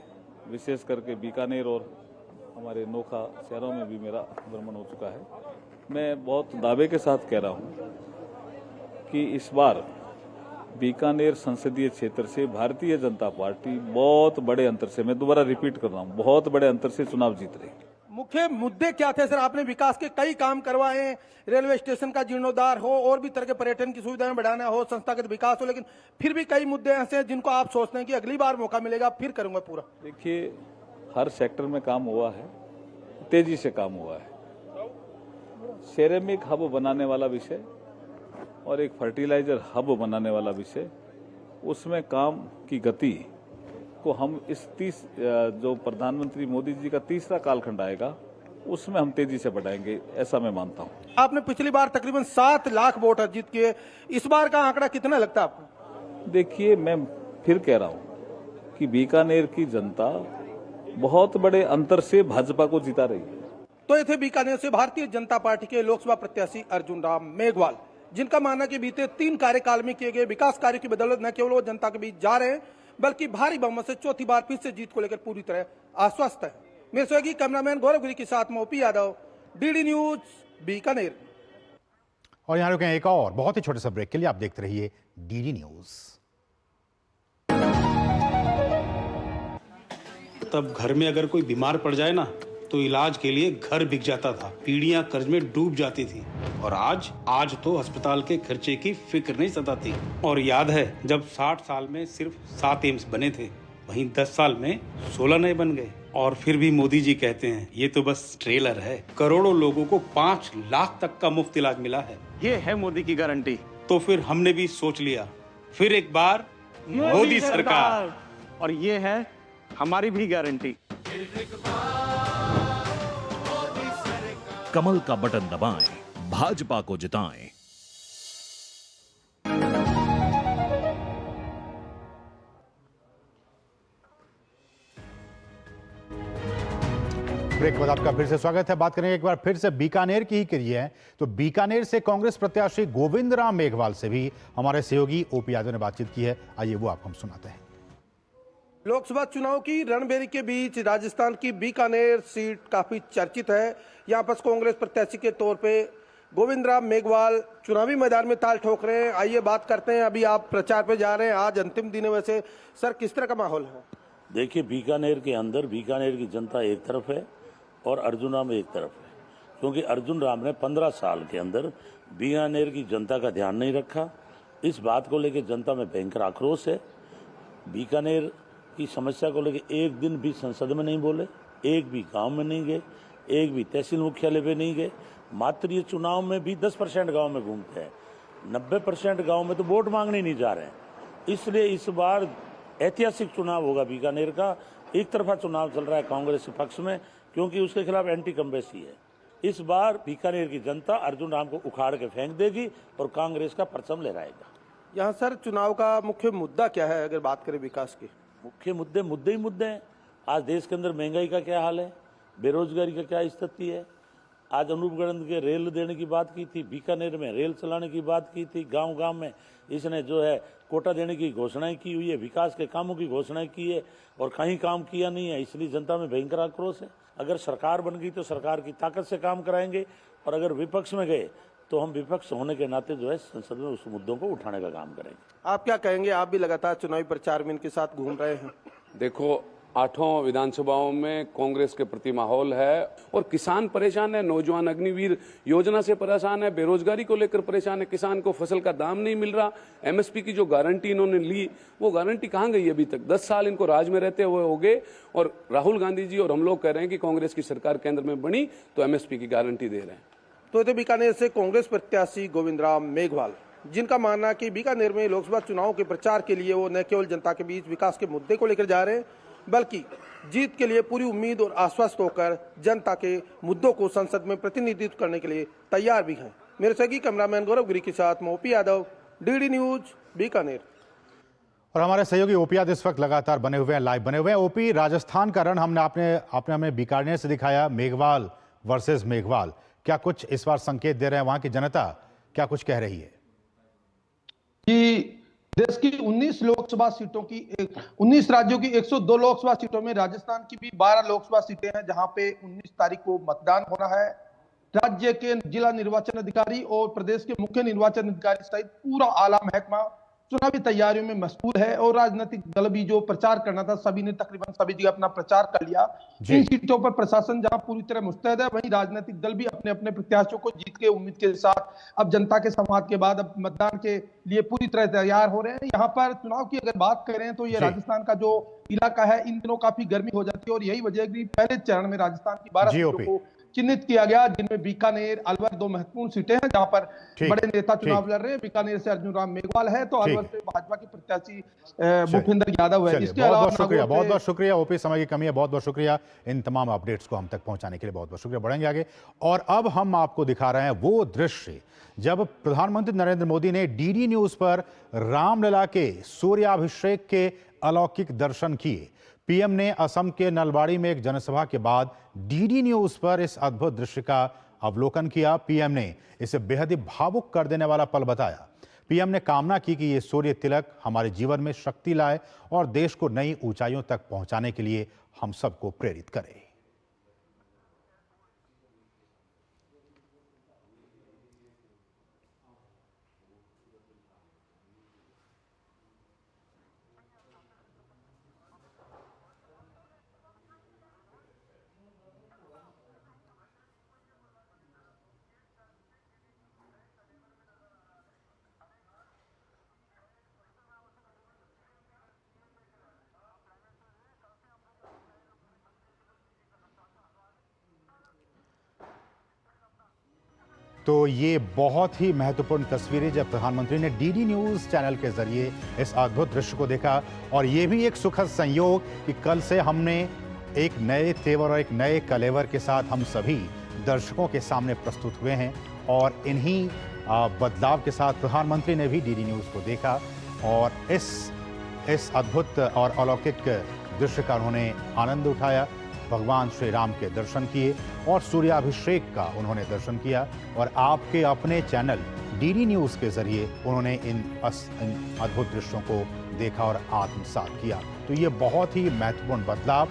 विशेष करके बीकानेर और हमारे नोखा शहरों में भी मेरा भ्रमण हो चुका है। मैं बहुत दावे के साथ कह रहा हूं कि इस बार बीकानेर संसदीय क्षेत्र से भारतीय जनता पार्टी बहुत बड़े अंतर से, मैं दोबारा रिपीट कर रहा हूं, बहुत बड़े अंतर से चुनाव जीत रही। मुख्य मुद्दे क्या थे सर? आपने विकास के कई काम करवाए, रेलवे स्टेशन का जीर्णोद्धार हो और भी तरह के पर्यटन की सुविधाएं बढ़ाना हो, संस्थागत विकास हो, लेकिन फिर भी कई मुद्दे ऐसे हैं जिनको आप सोचते हैं कि अगली बार मौका मिलेगा फिर करूंगा पूरा। देखिए, हर सेक्टर में काम हुआ है, तेजी से काम हुआ है। सेरेमिक हब बनाने वाला विषय और एक फर्टिलाइजर हब बनाने वाला विषय, उसमें काम की गति को हम इस जो प्रधानमंत्री मोदी जी का तीसरा कालखंड आएगा उसमें हम तेजी से बढ़ाएंगे, ऐसा मैं मानता हूं। आपने पिछली बार तकरीबन 7 लाख वोट जीत के, इस बार का आंकड़ा कितना लगता है आपको? देखिए, मैं फिर कह रहा हूं कि बीकानेर की जनता बहुत बड़े अंतर से भाजपा को जिता रही है। तो ये थे बीकानेर से भारतीय जनता पार्टी के लोकसभा प्रत्याशी अर्जुन राम मेघवाल, जिनका मानना कि बीते 3 कार्यकाल में किए गए विकास कार्य की बदौलत न केवल वो जनता के बीच जा रहे हैं, बल्कि भारी बहुमत से चौथी बार फिर से जीत को लेकर पूरी तरह आश्वस्त है। मेरे सहयोगी कैमरामैन गौरव गिरी के साथ OP Yadav, DD news, Bikaner. और यहाँ रुके एक और बहुत ही छोटे से ब्रेक के लिए, आप देखते रहिए डीडी न्यूज। तब घर में अगर कोई बीमार पड़ जाए ना, तो इलाज के लिए घर बिक जाता था, पीढ़ियां कर्ज में डूब जाती थी। और आज तो अस्पताल के खर्चे की फिक्र नहीं सताती। और याद है जब 60 साल में सिर्फ 7 एम्स बने थे, वहीं 10 साल में 16 नए बन गए। और फिर भी मोदी जी कहते हैं ये तो बस ट्रेलर है। करोड़ों लोगों को 5 लाख तक का मुफ्त इलाज मिला है। ये है मोदी की गारंटी। तो फिर हमने भी सोच लिया, फिर एक बार मोदी सरकार। और ये है हमारी भी गारंटी। कमल का बटन दबाएं, भाजपा को जिताएं। ब्रेक के बाद आपका फिर से स्वागत है। बात करेंगे एक बार फिर से बीकानेर की ही करिए है, तो बीकानेर से कांग्रेस प्रत्याशी गोविंद राम मेघवाल से भी हमारे सहयोगी ओपी यादव ने बातचीत की है। आइए वो आपको हम सुनाते हैं। लोकसभा चुनाव की रणभेरी के बीच राजस्थान की बीकानेर सीट काफी चर्चित है। यहाँ पर कांग्रेस प्रत्याशी के तौर पे गोविंद राम मेघवाल चुनावी मैदान में ताल ठोक रहे हैं। आइए बात करते हैं, अभी आप प्रचार पे जा रहे हैं, आज अंतिम दिन है। वैसे सर, किस तरह का माहौल है? देखिए, बीकानेर के अंदर बीकानेर की जनता एक तरफ है और अर्जुन राम एक तरफ है, क्योंकि अर्जुन राम ने 15 साल के अंदर बीकानेर की जनता का ध्यान नहीं रखा। इस बात को लेकर जनता में भयंकर आक्रोश है। बीकानेर की समस्या को लेकर एक दिन भी संसद में नहीं बोले, एक भी गांव में नहीं गए, एक भी तहसील मुख्यालय पे नहीं गए। मात्र ये चुनाव में भी 10% गांव में घूमते हैं, 90% गांव में तो वोट मांगने नहीं जा रहे हैं। इसलिए इस बार ऐतिहासिक चुनाव होगा बीकानेर का। एक तरफा चुनाव चल रहा है कांग्रेस के पक्ष में, क्योंकि उसके खिलाफ एंटी कंबेसी है। इस बार बीकानेर की जनता अर्जुन राम को उखाड़ के फेंक देगी और कांग्रेस का परचम लहराएगा। यहाँ सर, चुनाव का मुख्य मुद्दा क्या है अगर बात करें विकास की? मुख्य मुद्दे ही मुद्दे हैं। आज देश के अंदर महंगाई का क्या हाल है, बेरोजगारी का क्या स्थिति है। आज अनूपगढ़ के रेल देने की बात की थी, बीकानेर में रेल चलाने की बात की थी, गांव-गांव में इसने जो है कोटा देने की घोषणाएं की हुई है, विकास के कामों की घोषणाएं की है और कहीं काम किया नहीं है। इसलिए जनता में भयंकर आक्रोश है। अगर सरकार बन गई तो सरकार की ताकत से काम कराएंगे, और अगर विपक्ष में गए तो हम विपक्ष होने के नाते जो है संसद में उस मुद्दों को उठाने का काम करेंगे। आप क्या कहेंगे? आप भी लगातार चुनावी प्रचार में इनके साथ घूम रहे हैं। देखो, 8 विधानसभाओं में कांग्रेस के प्रति माहौल है और किसान परेशान है, नौजवान अग्निवीर योजना से परेशान है, बेरोजगारी को लेकर परेशान है, किसान को फसल का दाम नहीं मिल रहा। एमएसपी की जो गारंटी इन्होंने ली, वो गारंटी कहाँ गई अभी तक? 10 साल इनको राज में रहते हुए हो गए और राहुल गांधी जी और हम लोग कह रहे हैं कि कांग्रेस की सरकार केंद्र में बनी तो एमएसपी की गारंटी दे रहे हैं। तो बीकानेर से कांग्रेस प्रत्याशी गोविंद राम मेघवाल, जिनका मानना कि बीकानेर में लोकसभा चुनाव के प्रचार के लिए वो न केवल जनता के बीच विकास के मुद्दे को लेकर जा रहे हैं, बल्कि जीत के लिए पूरी उम्मीद और आश्वस्त होकर जनता के मुद्दों को संसद में प्रतिनिधित्व करने के लिए तैयार भी हैं। मेरे सहयोगी कैमरामैन गौरव गिरी के साथ OP Yadav, DD news, Bikaner. और हमारे सहयोगी ओपी यादव इस वक्त लगातार बने हुए हैं, लाइव बने हुए हैं। ओपी, राजस्थान का रण आपने हमें बीकानेर से दिखाया, मेघवाल वर्सेस मेघवाल। क्या कुछ इस बार संकेत दे रहे हैं, वहां की जनता क्या कुछ कह रही है? कि देश की 19 लोकसभा सीटों की 19 राज्यों की 102 लोकसभा सीटों में राजस्थान की भी 12 लोकसभा सीटें हैं, जहां पे 19 तारीख को मतदान होना है। राज्य के जिला निर्वाचन अधिकारी और प्रदेश के मुख्य निर्वाचन अधिकारी सहित पूरा आला महकमा चुनावी तैयारियों में मशगूल है और राजनीतिक दल भी जो प्रचार करना था सभी ने तकरीबन सभी जगह अपना प्रचार कर लिया। इन सीटों पर प्रशासन जहां पूरी तरह मुस्तैद है, वहीं राजनीतिक दल भी अपने अपने प्रत्याशियों को जीत के उम्मीद के साथ अब जनता के संवाद के बाद अब मतदान के लिए पूरी तरह तैयार हो रहे हैं। यहाँ पर चुनाव की अगर बात करें तो ये राजस्थान का जो इलाका है इन दिनों काफी गर्मी हो जाती है और यही वजह है कि पहले चरण में राजस्थान की 12 सीटों को चिन्हित किया गया, जिनमें बीकानेर, अलवर 2 महत्वपूर्ण सीटें हैं जहां पर बड़े नेता चुनाव लड़ रहे हैं। बीकानेर से अर्जुन राम मेघवाल है तो अलवर से भाजपा के प्रत्याशी भूपेंद्र यादव है। इसके अलावा बहुत बहुत शुक्रिया ओपी, समय की कमी है, बहुत बहुत शुक्रिया इन तमाम अपडेट्स को हम तक पहुंचाने के लिए, बहुत बहुत शुक्रिया। बढ़ेंगे आगे और अब हम आपको दिखा रहे हैं वो दृश्य जब प्रधानमंत्री नरेंद्र मोदी ने डीडी न्यूज पर रामलला के सूर्याभिषेक के अलौकिक दर्शन किए। पीएम ने असम के नलबाड़ी में एक जनसभा के बाद डीडी न्यूज पर इस अद्भुत दृश्य का अवलोकन किया। पीएम ने इसे बेहद ही भावुक कर देने वाला पल बताया। पीएम ने कामना की कि ये सूर्य तिलक हमारे जीवन में शक्ति लाए और देश को नई ऊंचाइयों तक पहुंचाने के लिए हम सबको प्रेरित करे। तो ये बहुत ही महत्वपूर्ण तस्वीरें जब प्रधानमंत्री ने डीडी न्यूज चैनल के जरिए इस अद्भुत दृश्य को देखा और ये भी एक सुखद संयोग कि कल से हमने एक नए तेवर और एक नए कलेवर के साथ हम सभी दर्शकों के सामने प्रस्तुत हुए हैं और इन्हीं बदलाव के साथ प्रधानमंत्री ने भी डीडी न्यूज को देखा और इस अद्भुत और अलौकिक दृश्य का उन्होंने आनंद उठाया। भगवान श्री राम के दर्शन किए और सूर्याभिषेक का उन्होंने दर्शन किया और आपके अपने चैनल डीडी न्यूज के जरिए उन्होंने इन अद्भुत दृश्यों को देखा और आत्मसात किया। तो ये बहुत ही महत्वपूर्ण बदलाव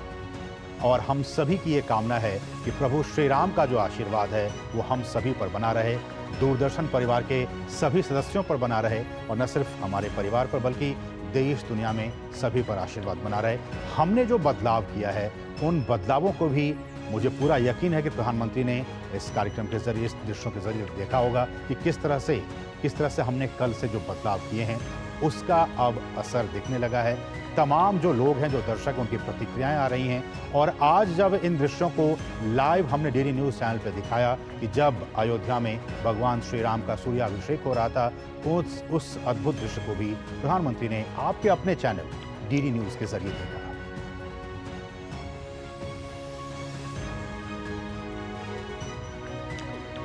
और हम सभी की ये कामना है कि प्रभु श्री राम का जो आशीर्वाद है वो हम सभी पर बना रहे, दूरदर्शन परिवार के सभी सदस्यों पर बना रहे और न सिर्फ हमारे परिवार पर बल्कि देश दुनिया में सभी पर आशीर्वाद बना रहे। हमने जो बदलाव किया है उन बदलावों को भी मुझे पूरा यकीन है कि प्रधानमंत्री ने इस कार्यक्रम के जरिए, इस दृश्यों के जरिए देखा होगा कि किस तरह से हमने कल से जो बदलाव किए हैं उसका अब असर दिखने लगा है। तमाम जो लोग हैं, जो दर्शक, उनकी प्रतिक्रियाएं आ रही हैं और आज जब इन दृश्यों को लाइव हमने डीडी न्यूज चैनल पर दिखाया कि जब अयोध्या में भगवान श्री राम का सूर्याभिषेक हो रहा था, उस अद्भुत दृश्य को भी प्रधानमंत्री ने आपके अपने चैनल डीडी न्यूज के जरिए देखा।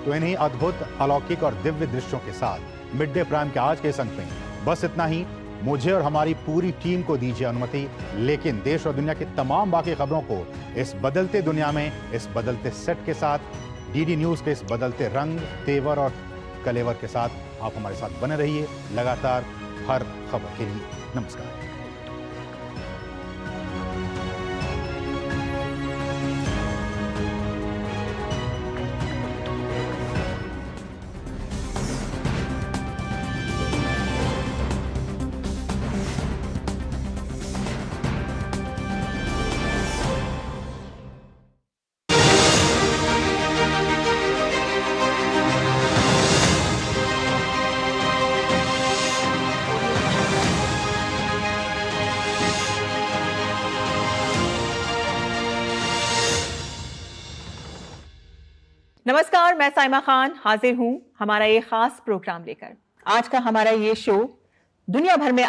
तो इन्हीं अद्भुत, अलौकिक और दिव्य दृश्यों के साथ मिड डे प्राइम के आज के इस अंक में बस इतना ही। मुझे और हमारी पूरी टीम को दीजिए अनुमति, लेकिन देश और दुनिया की तमाम बाकी खबरों को इस बदलते दुनिया में, इस बदलते सेट के साथ, डीडी न्यूज के इस बदलते रंग, तेवर और कलेवर के साथ आप हमारे साथ बने रहिए लगातार हर खबर के लिए। नमस्कार। नमस्कार, मैं साइमा खान हाजिर हूं हमारा ये खास प्रोग्राम लेकर। आज का हमारा ये शो दुनिया भर में